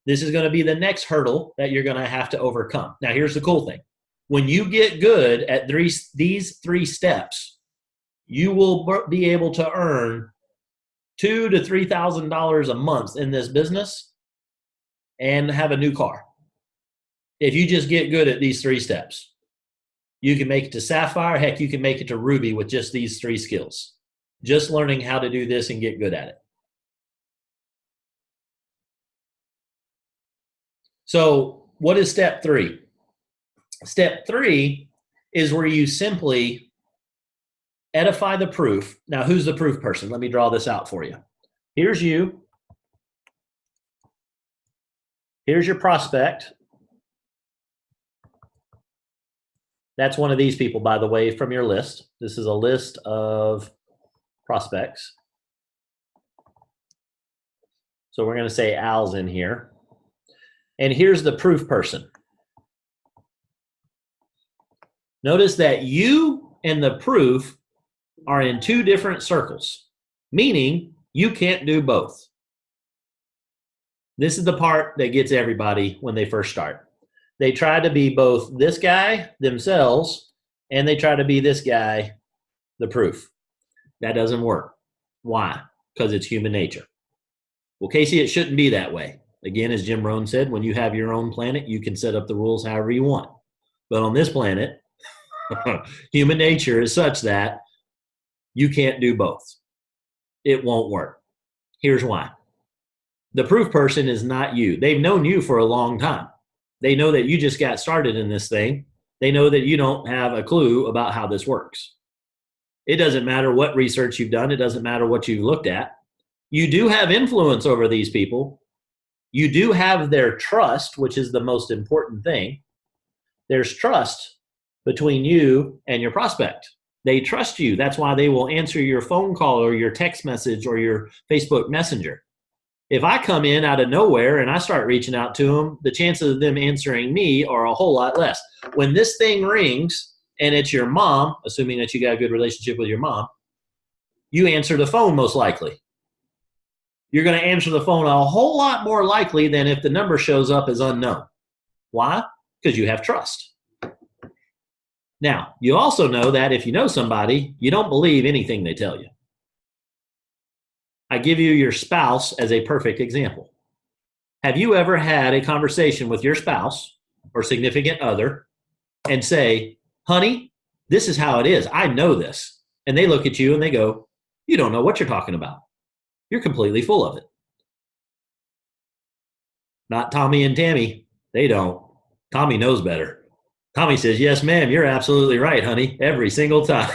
This is going to be the next hurdle that you're going to have to overcome. Now, here's the cool thing. When you get good at these 3 steps, you will be able to earn $2,000 to $3,000 a month in this business and have a new car. If you just get good at these 3 steps, you can make it to Sapphire. Heck, you can make it to Ruby with just these 3 skills. Just learning how to do this and get good at it. So what is step 3? Step 3 is where you simply edify the proof. Now, who's the proof person? Let me draw this out for you. Here's you. Here's your prospect. That's one of these people, by the way, from your list. This is a list of prospects. So we're going to say Al's in here. And here's the proof person. Notice that you and the proof are in two different circles, meaning you can't do both. This is the part that gets everybody when they first start. They try to be both this guy themselves, and they try to be this guy, the proof. That doesn't work. Why? Because it's human nature. Well, Casey, it shouldn't be that way. Again, as Jim Rohn said, when you have your own planet, you can set up the rules however you want. But on this planet, human nature is such that you can't do both. It won't work. Here's why. The proof person is not you. They've known you for a long time. They know that you just got started in this thing. They know that you don't have a clue about how this works. It doesn't matter what research you've done. It doesn't matter what you've looked at. You do have influence over these people. You do have their trust, which is the most important thing. There's trust between you and your prospect. They trust you. That's why they will answer your phone call or your text message or your Facebook Messenger. If I come in out of nowhere and I start reaching out to them, the chances of them answering me are a whole lot less. When this thing rings and it's your mom, assuming that you got a good relationship with your mom, you answer the phone most likely. You're going to answer the phone a whole lot more likely than if the number shows up as unknown. Why? Because you have trust. Now, you also know that if you know somebody, you don't believe anything they tell you. I give you your spouse as a perfect example. Have you ever had a conversation with your spouse or significant other and say, honey, this is how it is. I know this. And they look at you and they go, you don't know what you're talking about. You're completely full of it. Not Tommy and Tammy. They don't. Tommy knows better. Tommy says, yes, ma'am, you're absolutely right, honey, every single time.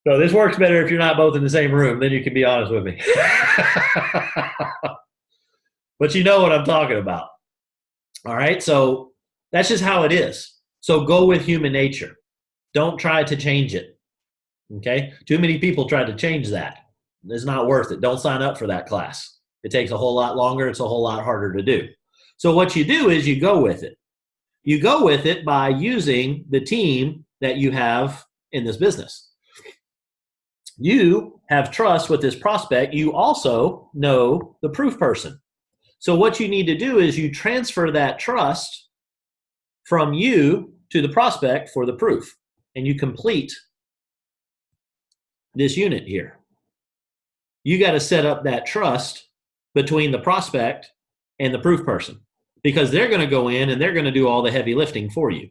So this works better if you're not both in the same room. Then you can be honest with me. But you know what I'm talking about. All right, so that's just how it is. So go with human nature. Don't try to change it. Okay? Too many people try to change that. It's not worth it. Don't sign up for that class. It takes a whole lot longer. It's a whole lot harder to do. So what you do is you go with it. You go with it by using the team that you have in this business. You have trust with this prospect. You also know the proof person. So what you need to do is you transfer that trust from you to the prospect for the proof. And you complete this unit here. You got to set up that trust between the prospect and the proof person, because they're going to go in and they're going to do all the heavy lifting for you.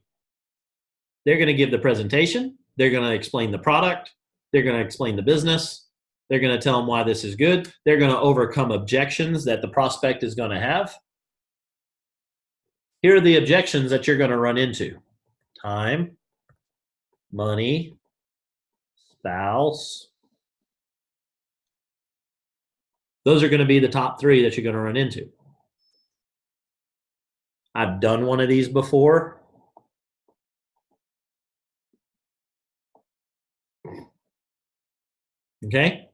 They're going to give the presentation. They're going to explain the product. They're going to explain the business. They're going to tell them why this is good. They're going to overcome objections that the prospect is going to have. Here are the objections that you're going to run into: time, money, spouse. Those are going to be the top three that you're going to run into. I've done one of these before. Okay?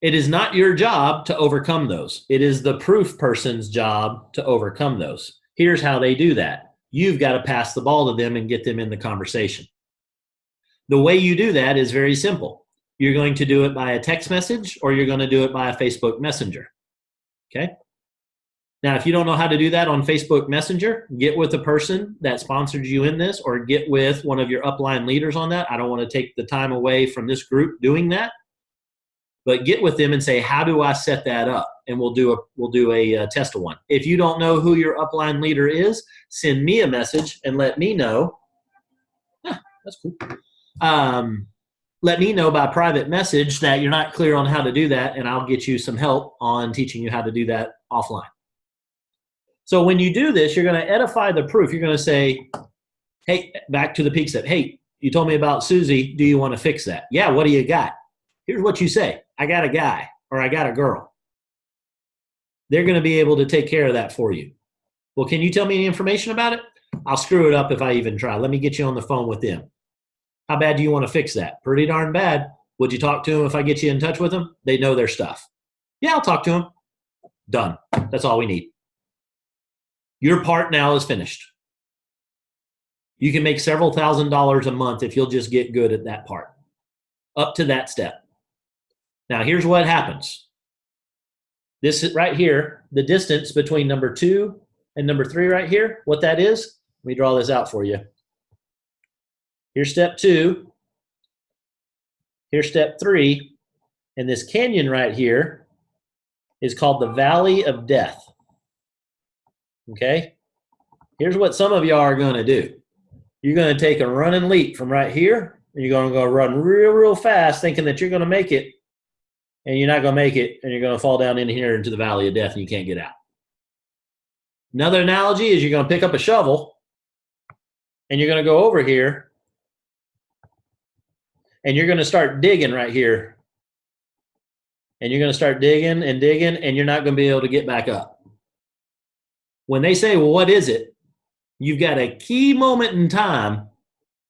It is not your job to overcome those. It is the proof person's job to overcome those. Here's how they do that. You've got to pass the ball to them and get them in the conversation. The way you do that is very simple. You're going to do it by a text message, or you're going to do it by a Facebook Messenger. Okay? Now, if you don't know how to do that on Facebook Messenger, get with the person that sponsored you in this, or get with one of your upline leaders on that. I don't want to take the time away from this group doing that. But get with them and say, how do I set that up? And we'll do a test of one. If you don't know who your upline leader is, send me a message and let me know. That's cool. Let me know by private message that you're not clear on how to do that, and I'll get you some help on teaching you how to do that offline. So when you do this, you're going to edify the proof. You're going to say, Hey, back to the peak step. Hey, you told me about Susie. Do you want to fix that? Yeah, what do you got? Here's what you say. I got a guy or I got a girl. They're going to be able to take care of that for you. Well, can you tell me any information about it? I'll screw it up if I even try. Let me get you on the phone with them. How bad do you want to fix that? Pretty darn bad. Would you talk to them if I get you in touch with them? They know their stuff. Yeah, I'll talk to them. Done. That's all we need. Your part now is finished. You can make several $1,000s a month if you'll just get good at that part. Up to that step. Now, here's what happens. This is right here, the distance between number 2 and number 3 right here, what that is, let me draw this out for you. Here's step 2. Here's step 3. And this canyon right here is called the Valley of Death. Okay? Here's what some of y'all are going to do. You're going to take a running leap from right here, and you're going to go run real fast thinking that you're going to make it, and you're not going to make it, and you're going to fall down in here into the Valley of Death, and you can't get out. Another analogy is you're going to pick up a shovel, and you're going to go over here, and you're going to start digging right here. And you're going to start digging and digging, and you're not going to be able to get back up. When they say, well, what is it? You've got a key moment in time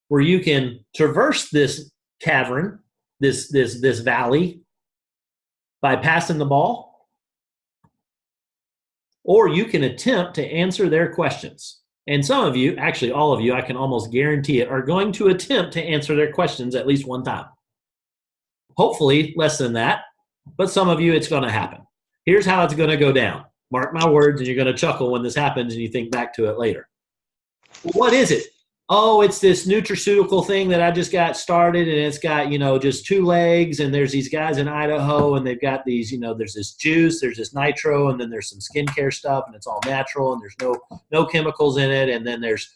where you can traverse this cavern, this valley, by passing the ball, or you can attempt to answer their questions. And some of you, actually all of you, I can almost guarantee it, are going to attempt to answer their questions at least one time. Hopefully less than that, but some of you, it's going to happen. Here's how it's going to go down. Mark my words, and you're going to chuckle when this happens and you think back to it later. What is it? Oh, it's this nutraceutical thing that I just got started, and it's got, just 2 legs, and there's these guys in Idaho, and they've got these, there's this juice, there's this nitro, and then there's some skincare stuff, and it's all natural, and there's no chemicals in it, and then there's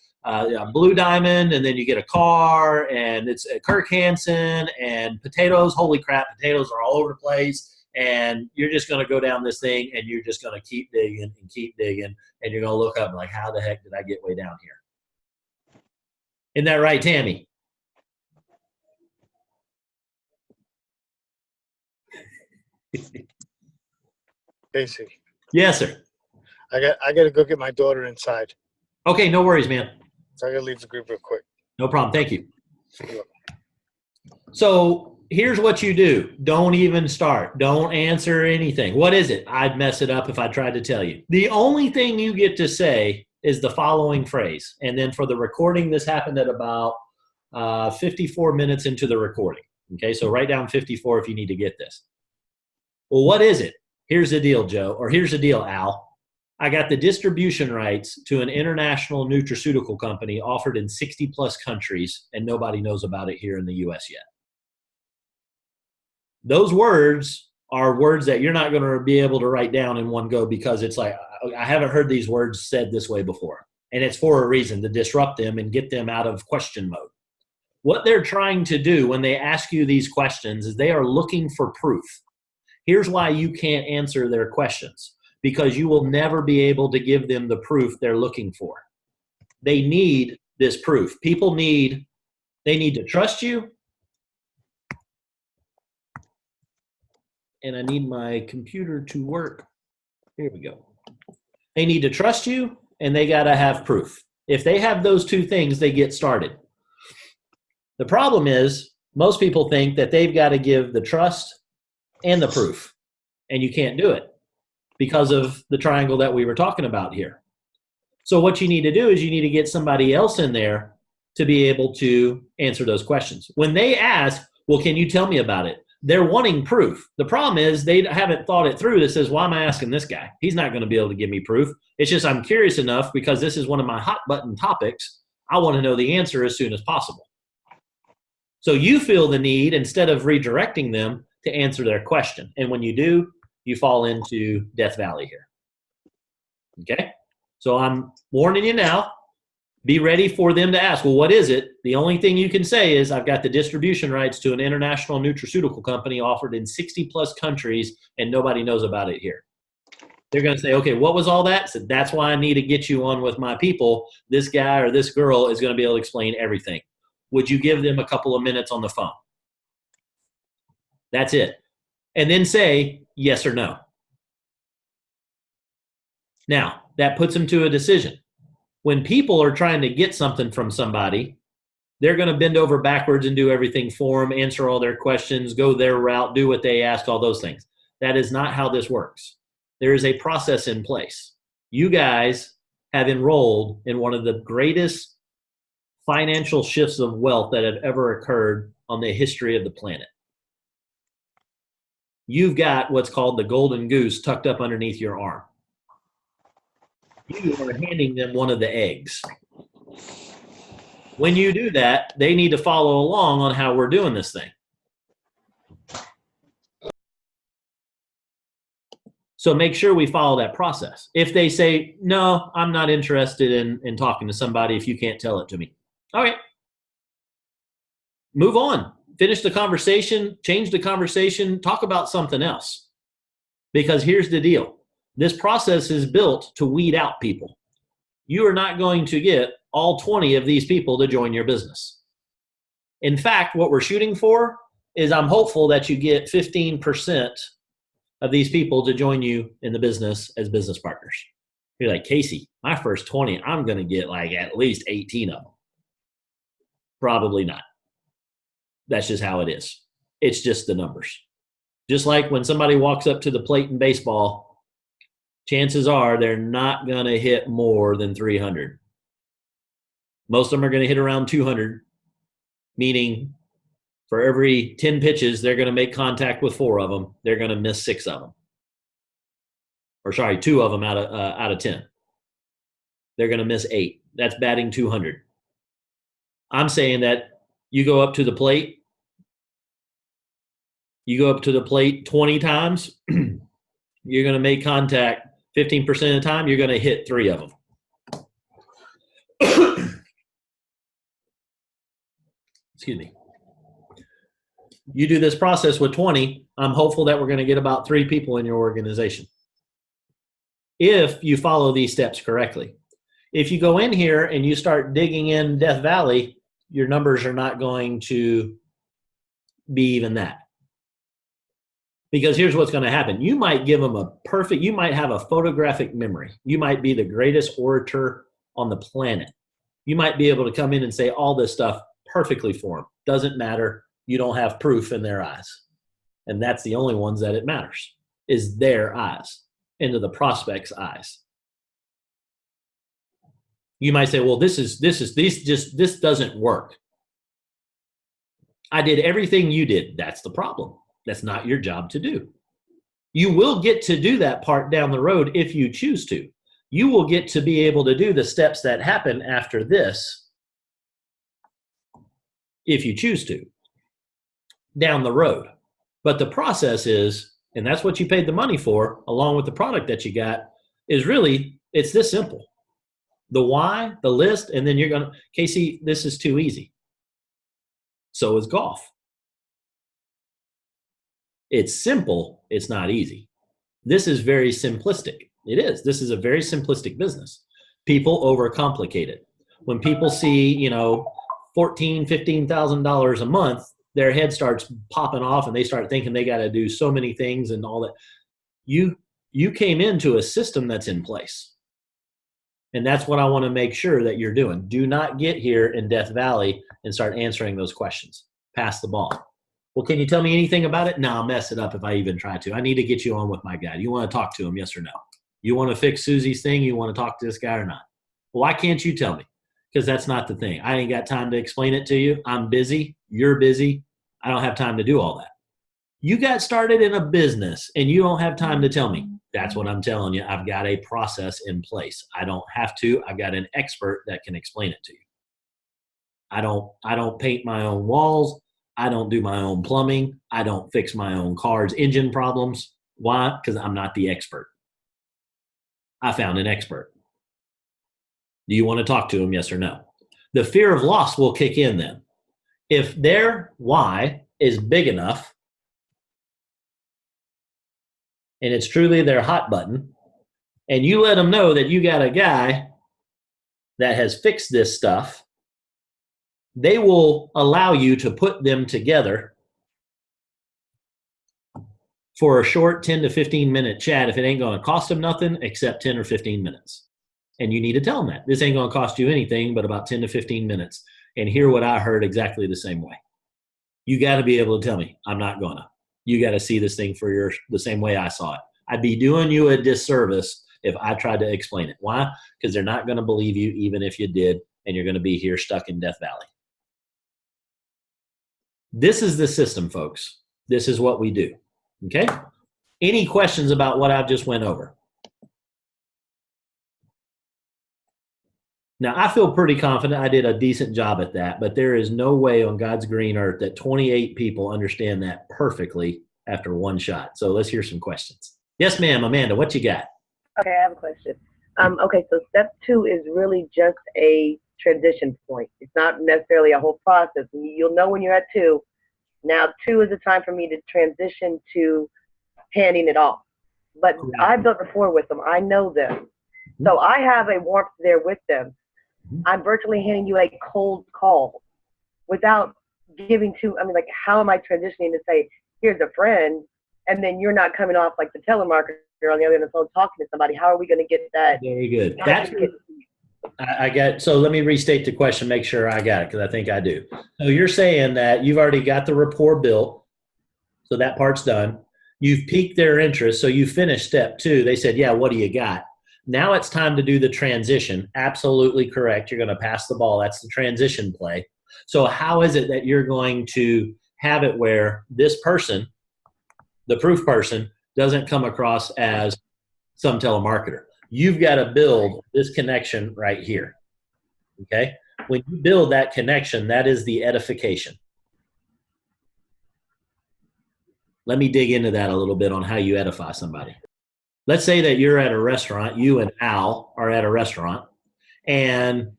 Blue Diamond, and then you get a car, and it's Kirk Hansen, and potatoes. Holy crap, potatoes are all over the place. And you're just going to go down this thing, and you're just going to keep digging, and you're going to look up and like, how the heck did I get way down here? Isn't that right, Tammy? Casey, Yes, sir. I got to go get my daughter inside. Okay, no worries, man. So I got to leave the group real quick. No problem. Thank you. So here's what you do. Don't even start. Don't answer anything. What is it? I'd mess it up if I tried to tell you. The only thing you get to say is the following phrase. And then for the recording, this happened at about 54 minutes into the recording. Okay, so write down 54 if you need to get this. Well, what is it? Here's the deal, Joe, or here's the deal, Al. I got the distribution rights to an international nutraceutical company offered in 60 plus countries, and nobody knows about it here in the US yet. Those words are words that you're not going to be able to write down in one go, because it's like, I haven't heard these words said this way before. And it's for a reason, to disrupt them and get them out of question mode. What they're trying to do when they ask you these questions is they are looking for proof. Here's why you can't answer their questions. Because you will never be able to give them the proof they're looking for. They need this proof. They need to trust you. And I need my computer to work. Here we go. They need to trust you, and they got to have proof. If they have those 2 things, they get started. The problem is most people think that they've got to give the trust and the proof, and you can't do it because of the triangle that we were talking about here. So what you need to do is you need to get somebody else in there to be able to answer those questions. When they ask, well, can you tell me about it? They're wanting proof. The problem is they haven't thought it through that says, why am I asking this guy? He's not going to be able to give me proof. It's just I'm curious enough because this is one of my hot button topics. I want to know the answer as soon as possible. So you feel the need, instead of redirecting them, to answer their question. And when you do, you fall into Death Valley here. Okay? So I'm warning you now. Be ready for them to ask, well, what is it? The only thing you can say is, I've got the distribution rights to an international nutraceutical company offered in 60 plus countries, and nobody knows about it here. They're going to say, okay, what was all that? So that's why I need to get you on with my people. This guy or this girl is going to be able to explain everything. Would you give them a couple of minutes on the phone? That's it. And then say yes or no. Now, that puts them to a decision. When people are trying to get something from somebody, they're going to bend over backwards and do everything for them, answer all their questions, go their route, do what they ask, all those things. That is not how this works. There is a process in place. You guys have enrolled in one of the greatest financial shifts of wealth that have ever occurred on the history of the planet. You've got what's called the golden goose tucked up underneath your arm. You are handing them one of the eggs. When you do that, they need to follow along on how we're doing this thing. So make sure we follow that process. If they say, no, I'm not interested in talking to somebody if you can't tell it to me. All right. Move on. Finish the conversation, change the conversation, talk about something else. Because here's the deal. This process is built to weed out people. You are not going to get all 20 of these people to join your business. In fact, what we're shooting for is I'm hopeful that you get 15% of these people to join you in the business as business partners. You're like, Casey, my first 20, I'm going to get like at least 18 of them. Probably not. That's just how it is. It's just the numbers. Just like when somebody walks up to the plate in baseball, chances are they're not going to hit more than 300. Most of them are going to hit around 200, meaning for every 10 pitches, they're going to make contact with 4 of them. They're going to miss 6 of them. Or sorry, 2 of them out of 10. They're going to miss 8. That's batting 200. I'm saying that you go up to the plate. You go up to the plate 20 times. You're going to make contact 15% of the time. You're going to hit 3 of them. Excuse me. You do this process with 20, I'm hopeful that we're going to get about 3 people in your organization. If you follow these steps correctly. If you go in here and you start digging in Death Valley, your numbers are not going to be even that. Because here's what's going to happen. You might give them you might have a photographic memory. You might be the greatest orator on the planet. You might be able to come in and say all this stuff perfectly for them. Doesn't matter. You don't have proof in their eyes. And that's the only ones that it matters, is their eyes, into the prospect's eyes. You might say, well, this doesn't work. I did everything you did. That's the problem. That's not your job to do. You will get to do that part down the road if you choose to. You will get to be able to do the steps that happen after this if you choose to down the road. But the process is, and that's what you paid the money for, along with the product that you got, is really, it's this simple. The why, the list, and then you're going to, Casey, this is too easy. So is golf. It's simple. It's not easy. This is very simplistic. It is. This is a very simplistic business. People overcomplicate it. When people see, $14,000, $15,000 a month, their head starts popping off and they start thinking they got to do so many things and all that. You came into a system that's in place. And that's what I want to make sure that you're doing. Do not get here in Death Valley and start answering those questions. Pass the ball. Well, can you tell me anything about it? No, I'll mess it up if I even try to. I need to get you on with my guy. You want to talk to him, yes or no? You want to fix Susie's thing? You want to talk to this guy or not? Well, why can't you tell me? Because that's not the thing. I ain't got time to explain it to you. I'm busy. You're busy. I don't have time to do all that. You got started in a business and you don't have time to tell me. That's what I'm telling you. I've got a process in place. I don't have to. I've got an expert that can explain it to you. I don't paint my own walls. I don't do my own plumbing. I don't fix my own car's engine problems. Why? Because I'm not the expert. I found an expert. Do you want to talk to him? Yes or no? The fear of loss will kick in then. If their why is big enough and it's truly their hot button, and you let them know that you got a guy that has fixed this stuff, they will allow you to put them together for a short 10 to 15 minute chat if it ain't going to cost them nothing except 10 or 15 minutes. And you need to tell them that. This ain't going to cost you anything but about 10 to 15 minutes. And hear what I heard exactly the same way. You got to be able to tell me, I'm not going to. You got to see this thing for the same way I saw it. I'd be doing you a disservice if I tried to explain it. Why? Because they're not going to believe you even if you did, and you're going to be here stuck in Death Valley. This is the system, folks. This is what we do. Okay? Any questions about what I've just went over? Now, I feel pretty confident I did a decent job at that, but there is no way on God's green earth that 28 people understand that perfectly after one shot. So let's hear some questions. Yes, ma'am. Amanda, what you got? Okay, I have a question. Okay, so step 2 is really just a transition point. It's not necessarily a whole process. You'll know when you're at 2. Now 2 is the time for me to transition to handing it off. But I've built rapport with them. I know them. So I have a warmth there with them. I'm virtually handing you a cold call without giving like, how am I transitioning to say, here's a friend, and then you're not coming off like the telemarketer on the other end of the phone talking to somebody? How are we going to get that? Very good. I get, so let me restate the question, make sure I got it, because I think I do. So you're saying that you've already got the rapport built, so that part's done. You've piqued their interest, so you finished step 2. They said, yeah, what do you got? Now it's time to do the transition. Absolutely correct. You're going to pass the ball. That's the transition play. So how is it that you're going to have it where this person, the proof person, doesn't come across as some telemarketer? You've got to build this connection right here. Okay? When you build that connection, that is the edification. Let me dig into that a little bit on how you edify somebody. Let's say that you're at a restaurant, you and Al are at a restaurant, and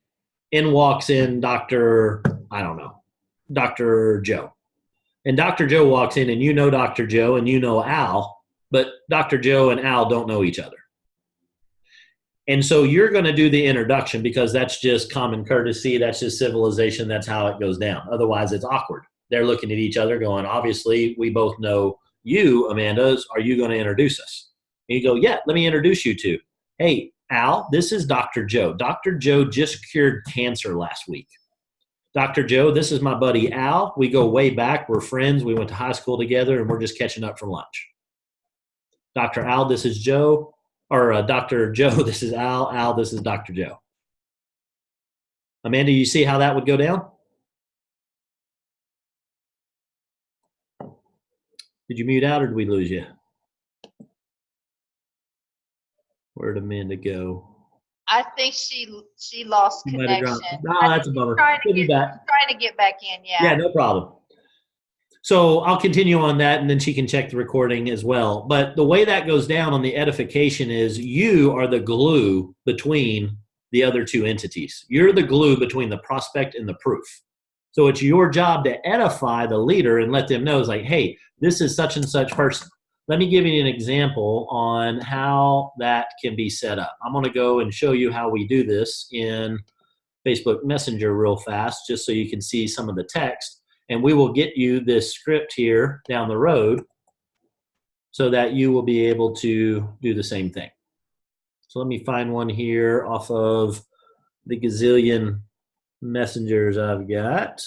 in walks in Dr. Joe. And Dr. Joe walks in, and you know Dr. Joe and you know Al, but Dr. Joe and Al don't know each other. And so you're going to do the introduction because that's just common courtesy, that's just civilization, that's how it goes down. Otherwise, it's awkward. They're looking at each other going, obviously, we both know you, Amanda. Are you going to introduce us? And you go, yeah, let me introduce you to. Hey, Al, this is Dr. Joe. Dr. Joe just cured cancer last week. Dr. Joe, this is my buddy Al. We go way back. We're friends. We went to high school together, and we're just catching up for lunch. Dr. Al, this is Joe. Or Dr. Joe, this is Al. Al, this is Dr. Joe. Amanda, you see how that would go down? Did you mute out or did we lose you? Where'd Amanda go? I think she lost connection. No, that's a bummer. Trying to get back in, yeah. Yeah, no problem. So I'll continue on that, and then she can check the recording as well. But the way that goes down on the edification is you are the glue between the other two entities. You're the glue between the prospect and the proof. So it's your job to edify the leader and let them know, it's like, hey, this is such and such person. Let me give you an example on how that can be set up. I'm going to go and show you how we do this in Facebook Messenger real fast, just so you can see some of the text. And we will get you this script here down the road so that you will be able to do the same thing. So let me find one here off of the gazillion messengers I've got.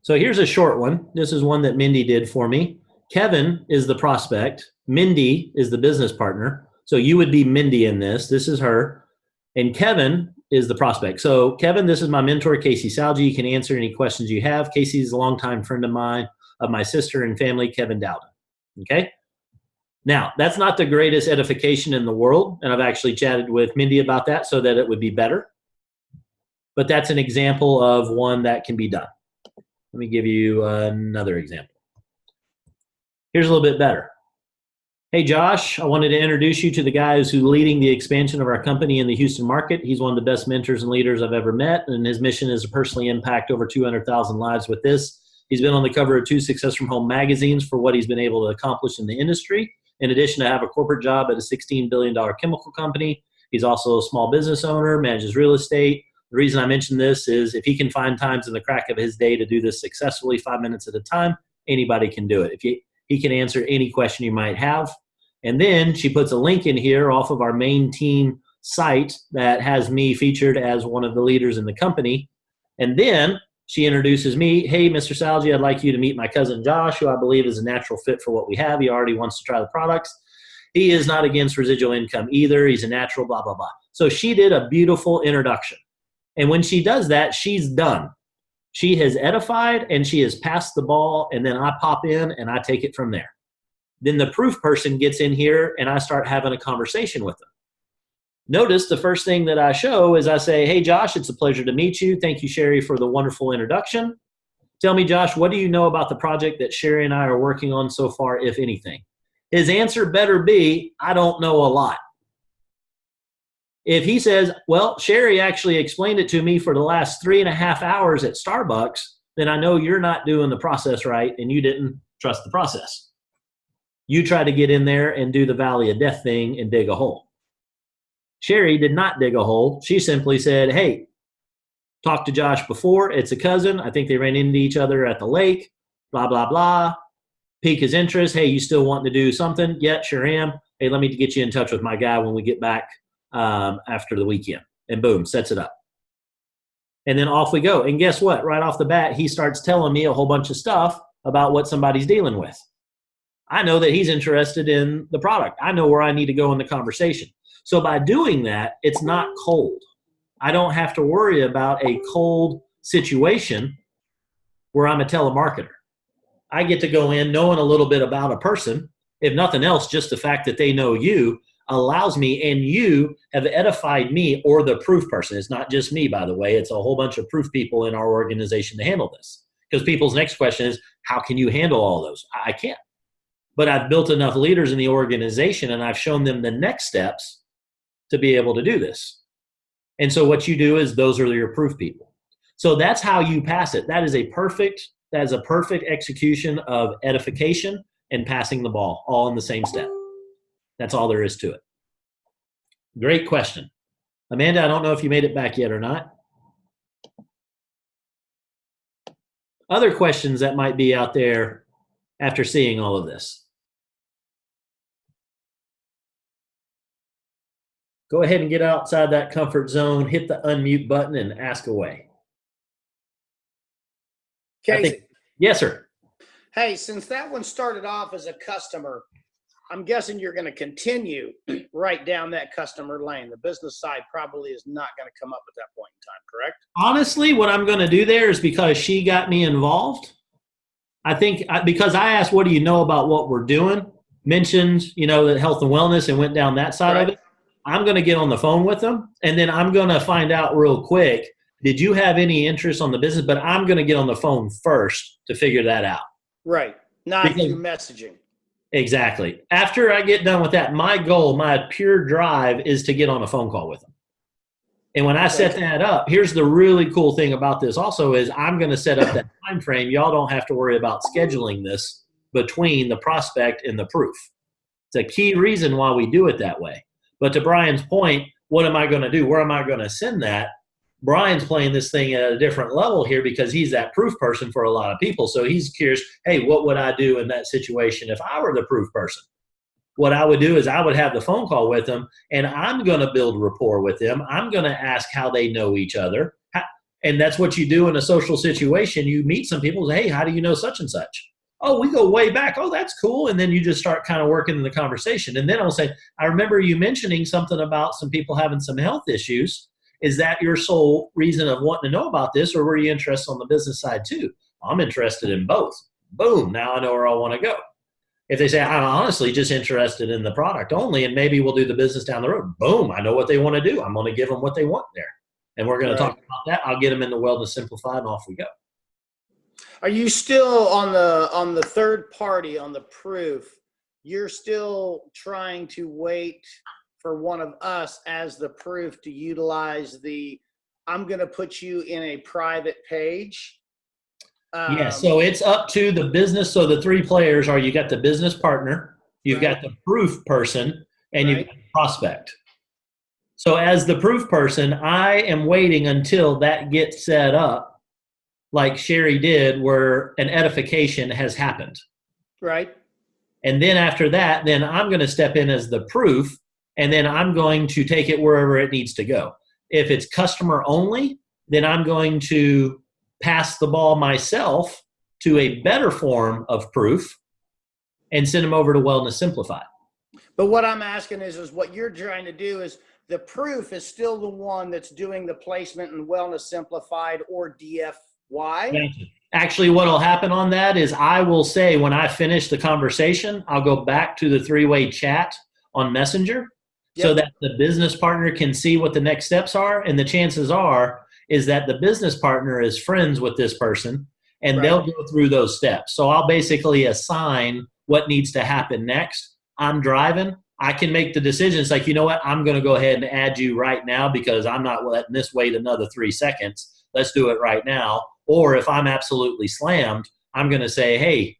So here's a short one. This is one that Mindy did for me. Kevin is the prospect. Mindy is the business partner. So you would be Mindy in this. This is her. And Kevin is the prospect. So Kevin, this is my mentor, Casey Salge. You can answer any questions you have. Casey is a longtime friend of mine, of my sister and family, Kevin Dowden. Okay? Now, that's not the greatest edification in the world. And I've actually chatted with Mindy about that so that it would be better. But that's an example of one that can be done. Let me give you another example. Here's a little bit better. Hey, Josh, I wanted to introduce you to the guy who's leading the expansion of our company in the Houston market. He's one of the best mentors and leaders I've ever met, and his mission is to personally impact over 200,000 lives with this. He's been on the cover of 2 Success from Home magazines for what he's been able to accomplish in the industry. In addition to have a corporate job at a $16 billion chemical company, he's also a small business owner, manages real estate. The reason I mention this is if he can find times in the crack of his day to do this successfully, 5 minutes at a time, anybody can do it. He can answer any question you might have. And then she puts a link in here off of our main team site that has me featured as one of the leaders in the company. And then she introduces me. Hey, Mr. Salge, I'd like you to meet my cousin Josh, who I believe is a natural fit for what we have. He already wants to try the products. He is not against residual income either. He's a natural, blah, blah, blah. So she did a beautiful introduction. And when she does that, she's done. She has edified and she has passed the ball, and then I pop in and I take it from there. Then the proof person gets in here and I start having a conversation with them. Notice the first thing that I show is I say, hey, Josh, it's a pleasure to meet you. Thank you, Sherry, for the wonderful introduction. Tell me, Josh, what do you know about the project that Sherry and I are working on so far, if anything? His answer better be, I don't know a lot. If he says, well, Sherry actually explained it to me for the last 3.5 hours at Starbucks, then I know you're not doing the process right and you didn't trust the process. You try to get in there and do the Valley of Death thing and dig a hole. Sherry did not dig a hole. She simply said, hey, talked to Josh before. It's a cousin. I think they ran into each other at the lake, blah, blah, blah. Pique his interest. Hey, you still wanting to do something? Yeah, sure am. Hey, let me get you in touch with my guy when we get back after the weekend. And boom, sets it up. And then off we go. And guess what? Right off the bat, he starts telling me a whole bunch of stuff about what somebody's dealing with. I know that he's interested in the product. I know where I need to go in the conversation. So by doing that, it's not cold. I don't have to worry about a cold situation where I'm a telemarketer. I get to go in knowing a little bit about a person. If nothing else, just the fact that they know you allows me, and you have edified me, or the proof person. It's not just me, by the way. It's a whole bunch of proof people in our organization to handle this. Because people's next question is, how can you handle all those? I can't. But I've built enough leaders in the organization and I've shown them the next steps to be able to do this. And so what you do is those are your proof people. So that's how you pass it. That is a perfect execution of edification and passing the ball all in the same step. That's all there is to it. Great question. Amanda, I don't know if you made it back yet or not. Other questions that might be out there after seeing all of this? Go ahead and get outside that comfort zone, hit the unmute button, and ask away. Casey. Yes, sir. Hey, since that one started off as a customer, I'm guessing you're going to continue right down that customer lane. The business side probably is not going to come up at that point in time, correct? Honestly, what I'm going to do there is because she got me involved. I think because I asked, what do you know about what we're doing? Mentioned, the health and wellness and went down that side of it. I'm going to get on the phone with them, and then I'm going to find out real quick, did you have any interest on the business? But I'm going to get on the phone first to figure that out. Right. Not through messaging. Exactly. After I get done with that, my goal, my pure drive is to get on a phone call with them. And when I set that up, here's the really cool thing about this also is I'm going to set up that time frame. Y'all don't have to worry about scheduling this between the prospect and the proof. It's a key reason why we do it that way. But to Brian's point, what am I going to do? Where am I going to send that? Brian's playing this thing at a different level here because he's that proof person for a lot of people. So he's curious, hey, what would I do in that situation if I were the proof person? What I would do is I would have the phone call with them, and I'm going to build rapport with them. I'm going to ask how they know each other. And that's what you do in a social situation. You meet some people and say, hey, how do you know such and such? Oh, we go way back. Oh, that's cool. And then you just start kind of working in the conversation. And then I'll say, I remember you mentioning something about some people having some health issues. Is that your sole reason of wanting to know about this, or were you interested on the business side too? I'm interested in both. Boom, now I know where I want to go. If they say, I'm honestly just interested in the product only, and maybe we'll do the business down the road. Boom, I know what they want to do. I'm going to give them what they want there. And we're going to talk about that. I'll get them into Wellness Simplified, and off we go. Are you still on the third party, on the proof? you're still trying to wait for one of us as the proof to utilize I'm going to put you in a private page. Yeah, so it's up to the business. So the three players are, you got the business partner, you've got the proof person, and you've got the prospect. So as the proof person, I am waiting until that gets set up like Sherry did, where an edification has happened. Right. And then after that, then I'm going to step in as the proof, and then I'm going to take it wherever it needs to go. If it's customer only, then I'm going to pass the ball myself to a better form of proof and send them over to Wellness Simplified. But what I'm asking is what you're trying to do is the proof is still the one that's doing the placement in Wellness Simplified or DFY. Actually, what will happen on that is I will say, when I finish the conversation, I'll go back to the three-way chat on Messenger so that the business partner can see what the next steps are. And the chances are is that the business partner is friends with this person, and they'll go through those steps. So I'll basically assign what needs to happen next. I'm driving. I can make the decisions like, you know what, I'm going to go ahead and add you right now because I'm not letting this wait another 3 seconds. Let's do it right now. Or if I'm absolutely slammed, I'm going to say, hey,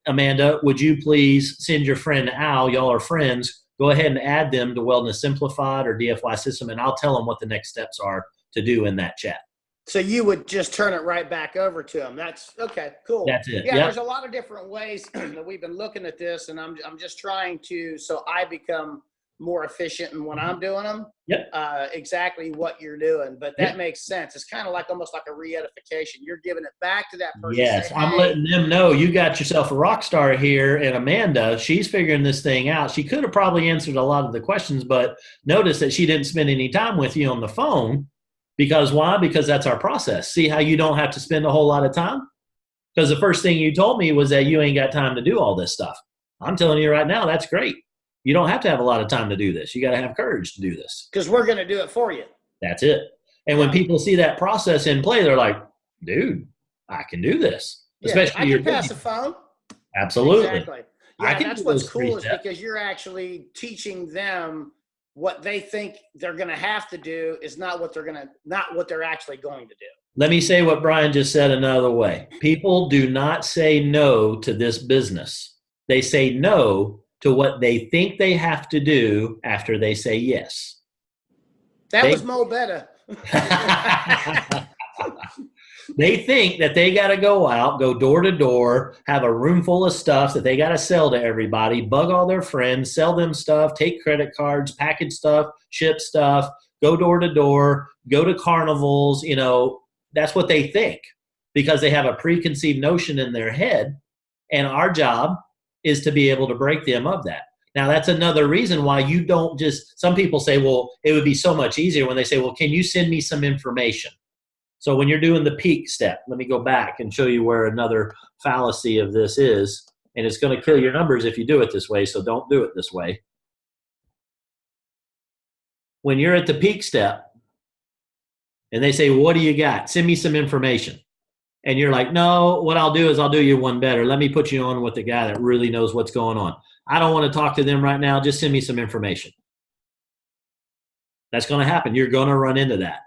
Amanda, would you please send your friend Al, y'all are friends, go ahead and add them to Wellness Simplified or DFY System, and I'll tell them what the next steps are to do in that chat. So you would just turn it right back over to them. That's okay, cool. That's it. Yeah, there's a lot of different ways that we've been looking at this, and I'm just trying to, so I become more efficient in when I'm doing them. Exactly what you're doing, but that makes sense. It's kind of like almost like a re-edification. You're giving it back to that person. Yes, say, I'm letting them know you got yourself a rock star here, and Amanda, she's figuring this thing out. She could have probably answered a lot of the questions, but notice that she didn't spend any time with you on the phone. Because why? Because that's our process. See how you don't have to spend a whole lot of time? Because the first thing you told me was that you ain't got time to do all this stuff. I'm telling you right now, that's great. You don't have to have a lot of time to do this. You got to have courage to do this. Because we're going to do it for you. That's it. And when people see that process in play, they're like, dude, I can do this. Especially I can pass the phone. Absolutely. Exactly. Yeah, that's what's cool is because you're actually teaching them what they think they're going to have to do is not what they're actually going to do. Let me say what Brian just said another way. People do not say no to this business. They say no to what they think they have to do after they say yes. That was Mo Betta. They think that they got to go out, go door to door, have a room full of stuff that they got to sell to everybody, bug all their friends, sell them stuff, take credit cards, package stuff, ship stuff, go door to door, go to carnivals. You know, that's what they think because they have a preconceived notion in their head. And our job is to be able to break them of that. Now, that's another reason why you don't just, some people say, well, it would be so much easier when they say, well, can you send me some information? So when you're doing the peak step, let me go back and show you where another fallacy of this is. And it's going to kill your numbers if you do it this way, so don't do it this way. When you're at the peak step and they say, what do you got? Send me some information. And you're like, no, what I'll do is I'll do you one better. Let me put you on with the guy that really knows what's going on. I don't want to talk to them right now. Just send me some information. That's going to happen. You're going to run into that.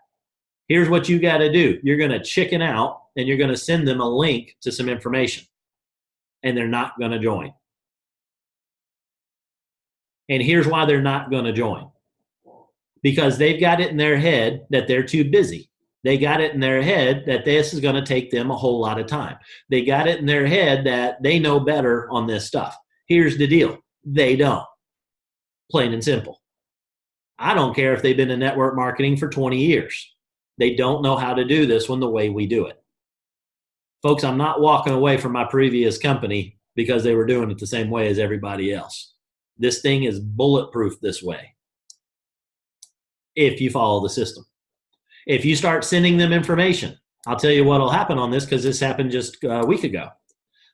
Here's what you got to do. You're going to chicken out and you're going to send them a link to some information. And they're not going to join. And here's why they're not going to join. Because they've got it in their head that they're too busy. They got it in their head that this is going to take them a whole lot of time. They got it in their head that they know better on this stuff. Here's the deal. They don't. Plain and simple. I don't care if they've been in network marketing for 20 years. They don't know how to do this one the way we do it. Folks, I'm not walking away from my previous company because they were doing it the same way as everybody else. This thing is bulletproof this way if you follow the system. If you start sending them information, I'll tell you what will happen on this because this happened just a week ago.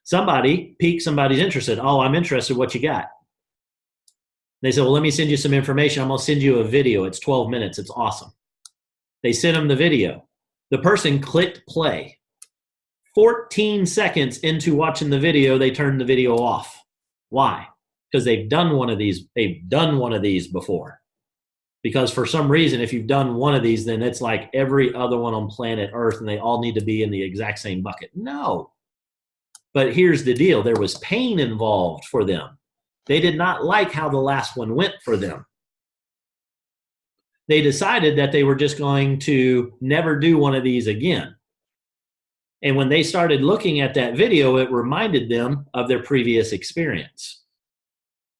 Somebody piqued somebody's interested. Oh, I'm interested. What you got? They said, well, let me send you some information. I'm going to send you a video. It's 12 minutes. It's awesome. They sent them the video. The person clicked play. 14 seconds into watching the video, they turned the video off. Why? Because they've done one of these. They've done one of these before. Because for some reason, if you've done one of these, then it's like every other one on planet Earth and they all need to be in the exact same bucket. No. But here's the deal. There was pain involved for them. They did not like how the last one went for them. They decided that they were just going to never do one of these again. And when they started looking at that video, it reminded them of their previous experience.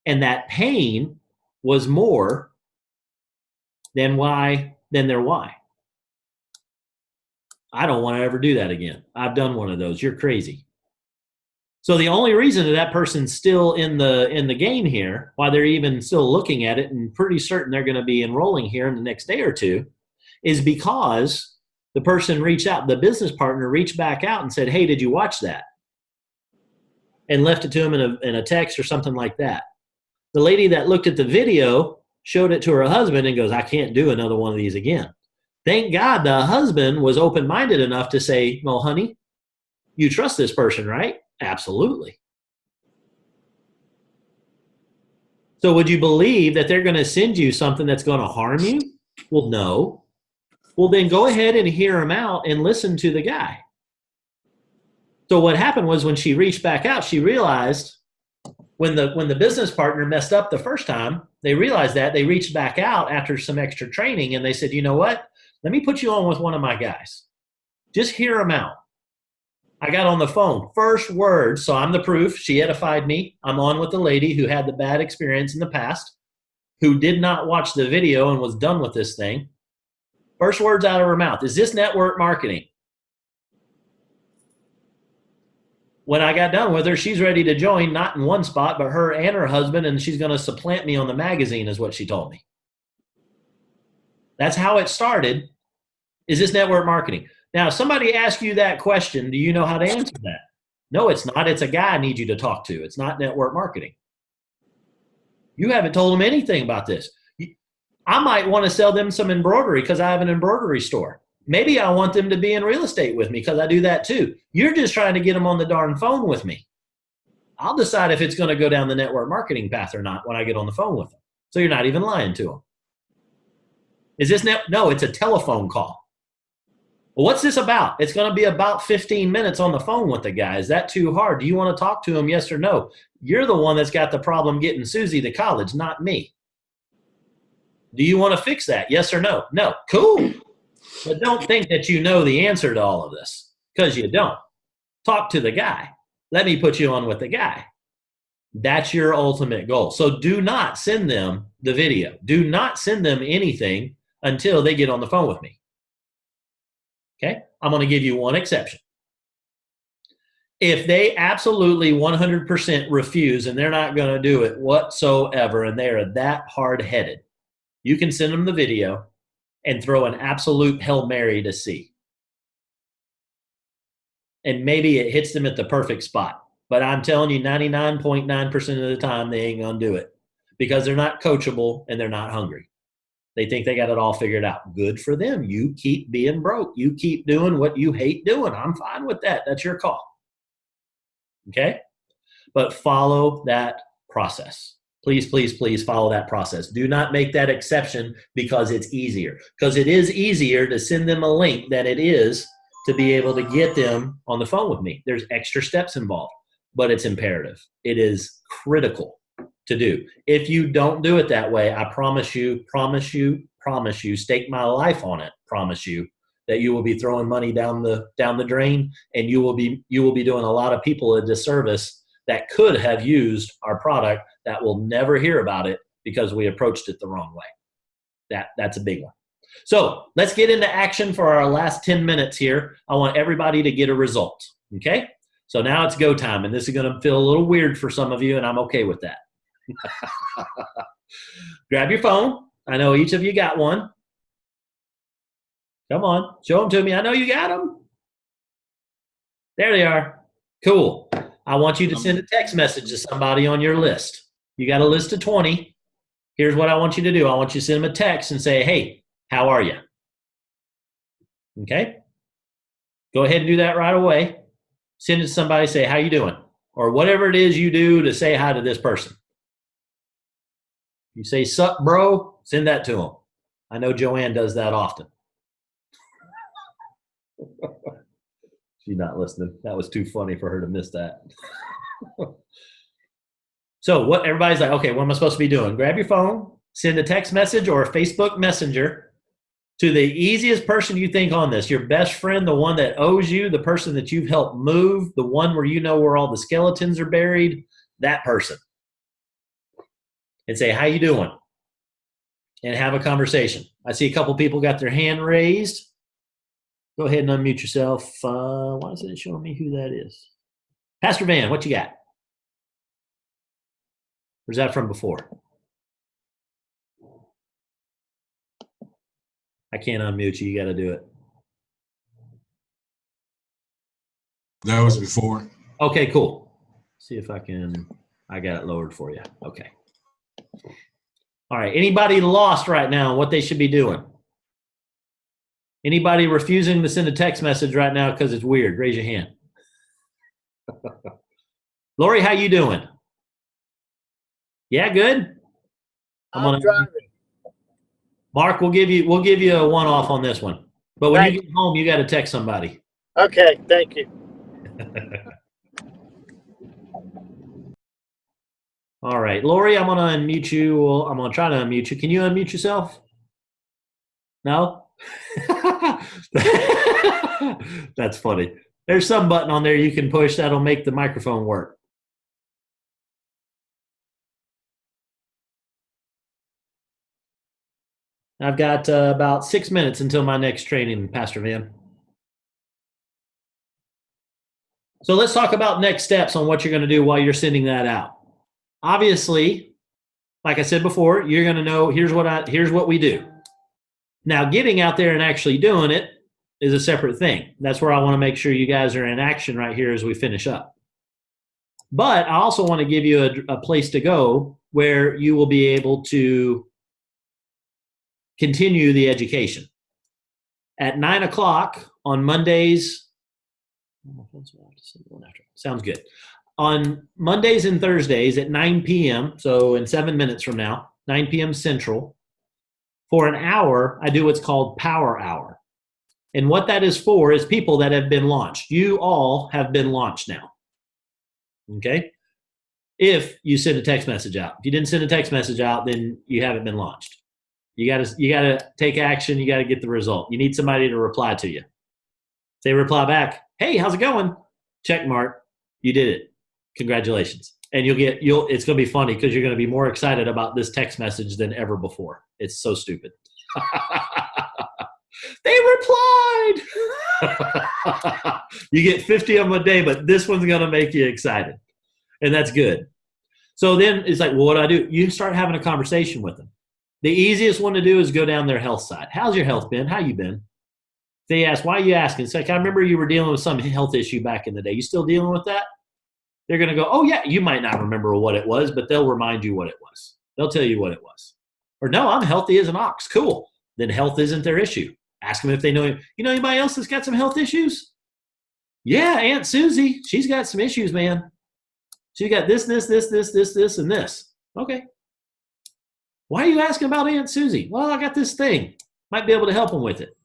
And that pain was more than their why. I don't want to ever do that again. I've done one of those. You're crazy. So the only reason that person's still in the game here, why they're even still looking at it and pretty certain they're going to be enrolling here in the next day or two, is because the person reached out, the business partner reached back out and said, hey, did you watch that? And left it to him in a text or something like that. The lady that looked at the video showed it to her husband and goes, I can't do another one of these again. Thank God the husband was open-minded enough to say, well, honey, you trust this person, right? Absolutely. So would you believe that they're going to send you something that's going to harm you? Well, no. Well, then go ahead and hear him out and listen to the guy. So what happened was when she reached back out, she realized when the business partner messed up the first time, they realized that. They reached back out after some extra training and they said, you know what? Let me put you on with one of my guys. Just hear him out. I got on the phone. First word, so I'm the proof. She edified me. I'm on with the lady who had the bad experience in the past, who did not watch the video and was done with this thing. First words out of her mouth, is this network marketing? When I got done with her, she's ready to join, not in one spot, but her and her husband, and she's going to supplant me on the magazine is what she told me. That's how it started. Is this network marketing? Now, if somebody asks you that question, do you know how to answer that? No, it's not. It's a guy I need you to talk to. It's not network marketing. You haven't told them anything about this. I might want to sell them some embroidery because I have an embroidery store. Maybe I want them to be in real estate with me because I do that too. You're just trying to get them on the darn phone with me. I'll decide if it's going to go down the network marketing path or not when I get on the phone with them. So you're not even lying to them. Is this no, it's a telephone call. Well, what's this about? It's going to be about 15 minutes on the phone with the guy. Is that too hard? Do you want to talk to him? Yes or no? You're the one that's got the problem getting Susie to college, not me. Do you want to fix that? Yes or no? No. Cool. But don't think that you know the answer to all of this because you don't. Talk to the guy. Let me put you on with the guy. That's your ultimate goal. So do not send them the video. Do not send them anything until they get on the phone with me. Okay? I'm going to give you one exception. If they absolutely 100% refuse and they're not going to do it whatsoever and they are that hard-headed, you can send them the video and throw an absolute Hail Mary to see. And maybe it hits them at the perfect spot. But I'm telling you, 99.9% of the time, they ain't going to do it because they're not coachable and they're not hungry. They think they got it all figured out. Good for them. You keep being broke. You keep doing what you hate doing. I'm fine with that. That's your call. Okay? But follow that process. Please, please, please follow that process. Do not make that exception because it's easier. Because it is easier to send them a link than it is to be able to get them on the phone with me. There's extra steps involved, but it's imperative. It is critical to do. If you don't do it that way, I promise you, stake my life on it, promise you, that you will be throwing money down the drain, and you will be doing a lot of people a disservice that could have used our product that will never hear about it because we approached it the wrong way. That's a big one. So let's get into action for our last 10 minutes here. I want everybody to get a result, okay? So now it's go time, and this is going to feel a little weird for some of you, and I'm okay with that. Grab your phone. I know each of you got one. Come on, show them to me. I know you got them. There they are. Cool. I want you to send a text message to somebody on your list. You got a list of 20. Here's what I want you to do. I want you to send them a text and say, hey, how are you? Okay? Go ahead and do that right away. Send it to somebody, say, how you doing? or whatever it is you do to say hi to this person. You say, sup, bro, send that to them. I know Joanne does that often. She's not listening. That was too funny for her to miss that. So what everybody's like, okay, what am I supposed to be doing? Grab your phone, send a text message or a Facebook Messenger to the easiest person you think on this, your best friend, the one that owes you, the person that you've helped move, the one where you know where all the skeletons are buried, that person. And say, how you doing? And have a conversation. I see a couple people got their hand raised. Go ahead and unmute yourself. Why is it showing me who that is? Pastor Van, what you got? Or is that from before? I can't unmute you. You got to do it. That was before. Okay, cool. See if I can. I got it lowered for you. Okay. All right. Anybody lost right now what they should be doing? Anybody refusing to send a text message right now because it's weird? Raise your hand. Lori, how you doing? Yeah, good. I'm driving. Mark, we'll give you a one-off on this one. But when you get home, you got to text somebody. Okay, thank you. All right, Lori, I'm gonna unmute you. Well, I'm gonna try to unmute you. Can you unmute yourself? No. That's funny. There's some button on there you can push that'll make the microphone work. I've got about 6 minutes until my next training, Pastor Van. So let's talk about next steps on what you're going to do while you're sending that out. Obviously, like I said before, you're going to know here's what we do. Now, getting out there and actually doing it is a separate thing. That's where I want to make sure you guys are in action right here as we finish up. But I also want to give you a place to go where you will be able to continue the education. At 9 o'clock on Mondays, sounds good. On Mondays and Thursdays at 9 p.m., so in 7 minutes from now, 9 p.m. Central, for an hour, I do what's called Power Hour. And what that is for is people that have been launched. You all have been launched now. Okay? If you send a text message out. If you didn't send a text message out, then you haven't been launched. You gotta take action. You gotta get the result. You need somebody to reply to you. If they reply back, hey, how's it going? Check mark. You did it. Congratulations. And it's gonna be funny because you're gonna be more excited about this text message than ever before. It's so stupid. They replied. You get 50 of them a day, but this one's gonna make you excited. And that's good. So then it's like, well, what do I do? You start having a conversation with them. The easiest one to do is go down their health side. How's your health been? How you been? They ask, why are you asking? It's like, I remember you were dealing with some health issue back in the day. You still dealing with that? They're going to go, oh, yeah, you might not remember what it was, but they'll remind you what it was. They'll tell you what it was. Or, no, I'm healthy as an ox. Cool. Then health isn't their issue. Ask them if they know, you know anybody else that's got some health issues? Yeah, Aunt Susie. She's got some issues, man. She's got this, and this. Okay. Why are you asking about Aunt Susie? Well, I got this thing. Might be able to help them with it.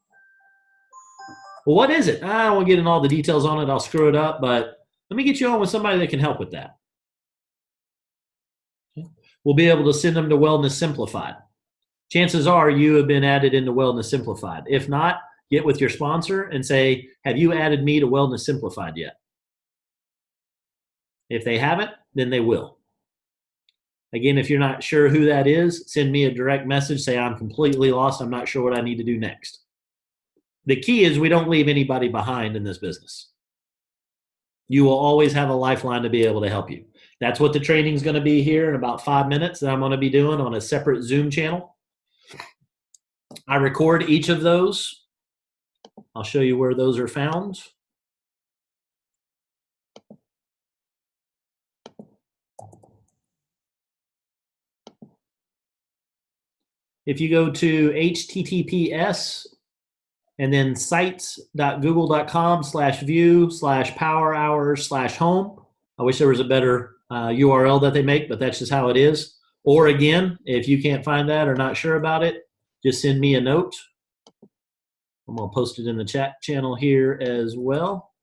Well, what is it? I don't want to get in all the details on it. I'll screw it up, but let me get you on with somebody that can help with that. We'll be able to send them to Wellness Simplified. Chances are you have been added into Wellness Simplified. If not, get with your sponsor and say, have you added me to Wellness Simplified yet? If they haven't, then they will. Again, if you're not sure who that is, send me a direct message. Say, I'm completely lost. I'm not sure what I need to do next. The key is we don't leave anybody behind in this business. You will always have a lifeline to be able to help you. That's what the training is going to be here in about 5 minutes that I'm going to be doing on a separate Zoom channel. I record each of those. I'll show you where those are found. If you go to https and then sites.google.com/view/power hours/home, I wish there was a better URL that they make, but that's just how it is. Or again, if you can't find that or not sure about it, just send me a note. I'm going to post it in the chat channel here as well.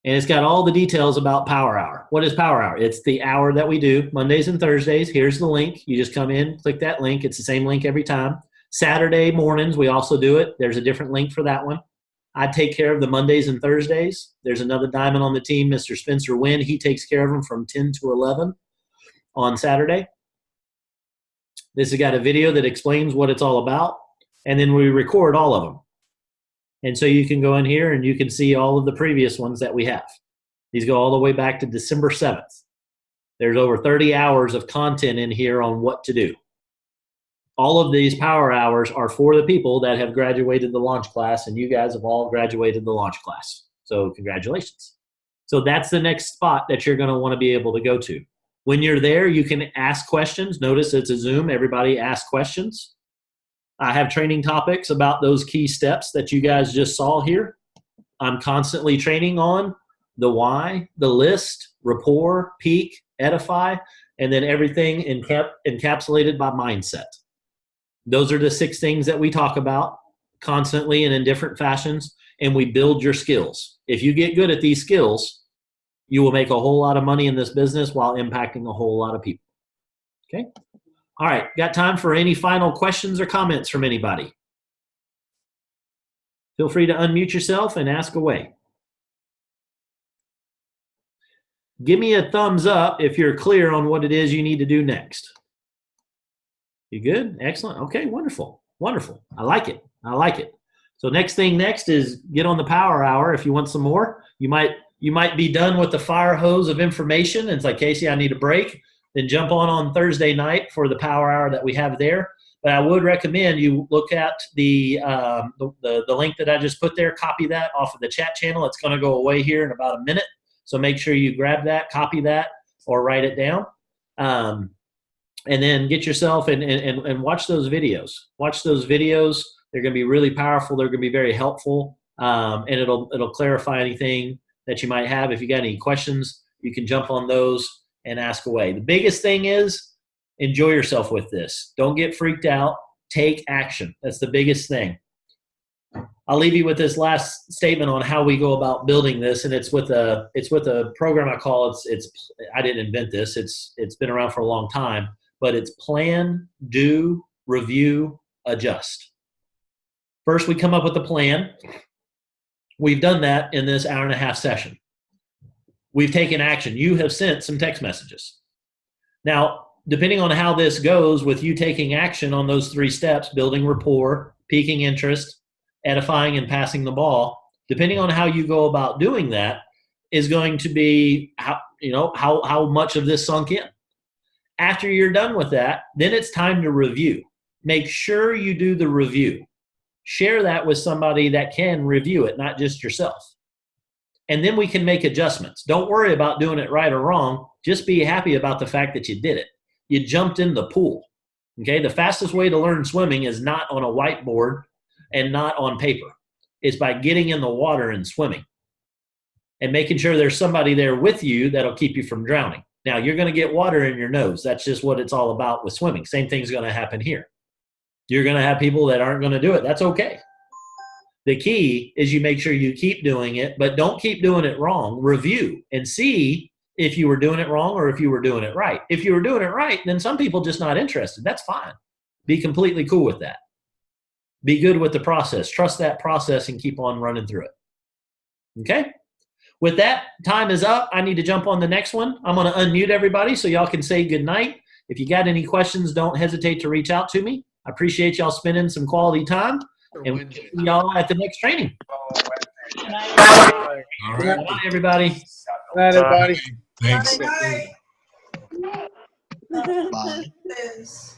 And it's got all the details about Power Hour. What is Power Hour? It's the hour that we do Mondays and Thursdays. Here's the link. You just come in, click that link. It's the same link every time. Saturday mornings, we also do it. There's a different link for that one. I take care of the Mondays and Thursdays. There's another diamond on the team, Mr. Spencer Wynn. He takes care of them from 10 to 11 on Saturday. This has got a video that explains what it's all about. And then we record all of them. And so you can go in here and you can see all of the previous ones that we have. These go all the way back to December 7th. There's over 30 hours of content in here on what to do. All of these power hours are for the people that have graduated the launch class, and you guys have all graduated the launch class. So congratulations. So that's the next spot that you're going to want to be able to go to. When you're there, you can ask questions. Notice it's a Zoom. Everybody asks questions. I have training topics about those key steps that you guys just saw here. I'm constantly training on the why, the list, rapport, peak, edify, and then everything encapsulated by mindset. Those are the 6 things that we talk about constantly and in different fashions, and we build your skills. If you get good at these skills, you will make a whole lot of money in this business while impacting a whole lot of people. Okay? All right, got time for any final questions or comments from anybody? Feel free to unmute yourself and ask away. Give me a thumbs up if you're clear on what it is you need to do next. You good? Excellent. Okay, wonderful. Wonderful. I like it. I like it. So next is get on the power hour if you want some more. You might be done with the fire hose of information and it's like, Casey, I need a break. Then jump on Thursday night for the power hour that we have there. But I would recommend you look at the link that I just put there, copy that off of the chat channel. It's going to go away here in about a minute. So make sure you grab that, copy that, or write it down. And then get yourself and watch those videos. Watch those videos. They're going to be really powerful. They're going to be very helpful. And it'll clarify anything that you might have. If you got any questions, you can jump on those and ask away. The biggest thing is enjoy yourself with this. Don't get freaked out. Take action. That's the biggest thing. I'll leave you with this last statement on how we go about building this, and it's with a program I call I didn't invent this. It's been around for a long time, but it's plan, do, review, adjust. First, we come up with a plan. We've done that in this hour-and-a-half session. We've taken action. You have sent some text messages. Now, depending on how this goes with you taking action on those 3 steps, building rapport, piquing interest, edifying, and passing the ball, depending on how you go about doing that is going to be how much of this sunk in. After you're done with that, then it's time to review. Make sure you do the review. Share that with somebody that can review it, not just yourself. And then we can make adjustments. Don't worry about doing it right or wrong. Just be happy about the fact that you did it. You jumped in the pool. Okay? The fastest way to learn swimming is not on a whiteboard and not on paper. It's by getting in the water and swimming and making sure there's somebody there with you that'll keep you from drowning. Now, you're going to get water in your nose. That's just what it's all about with swimming. Same thing's going to happen here. You're going to have people that aren't going to do it. That's okay. The key is you make sure you keep doing it, but don't keep doing it wrong. Review and see if you were doing it wrong or if you were doing it right. If you were doing it right, then some people just not interested. That's fine. Be completely cool with that. Be good with the process. Trust that process and keep on running through it. Okay? With that, time is up. I need to jump on the next one. I'm going to unmute everybody so y'all can say good night. If you got any questions, don't hesitate to reach out to me. I appreciate y'all spending some quality time. And we'll see y'all at the next training. All right. Bye, everybody. Good night, everybody. Thanks. Bye.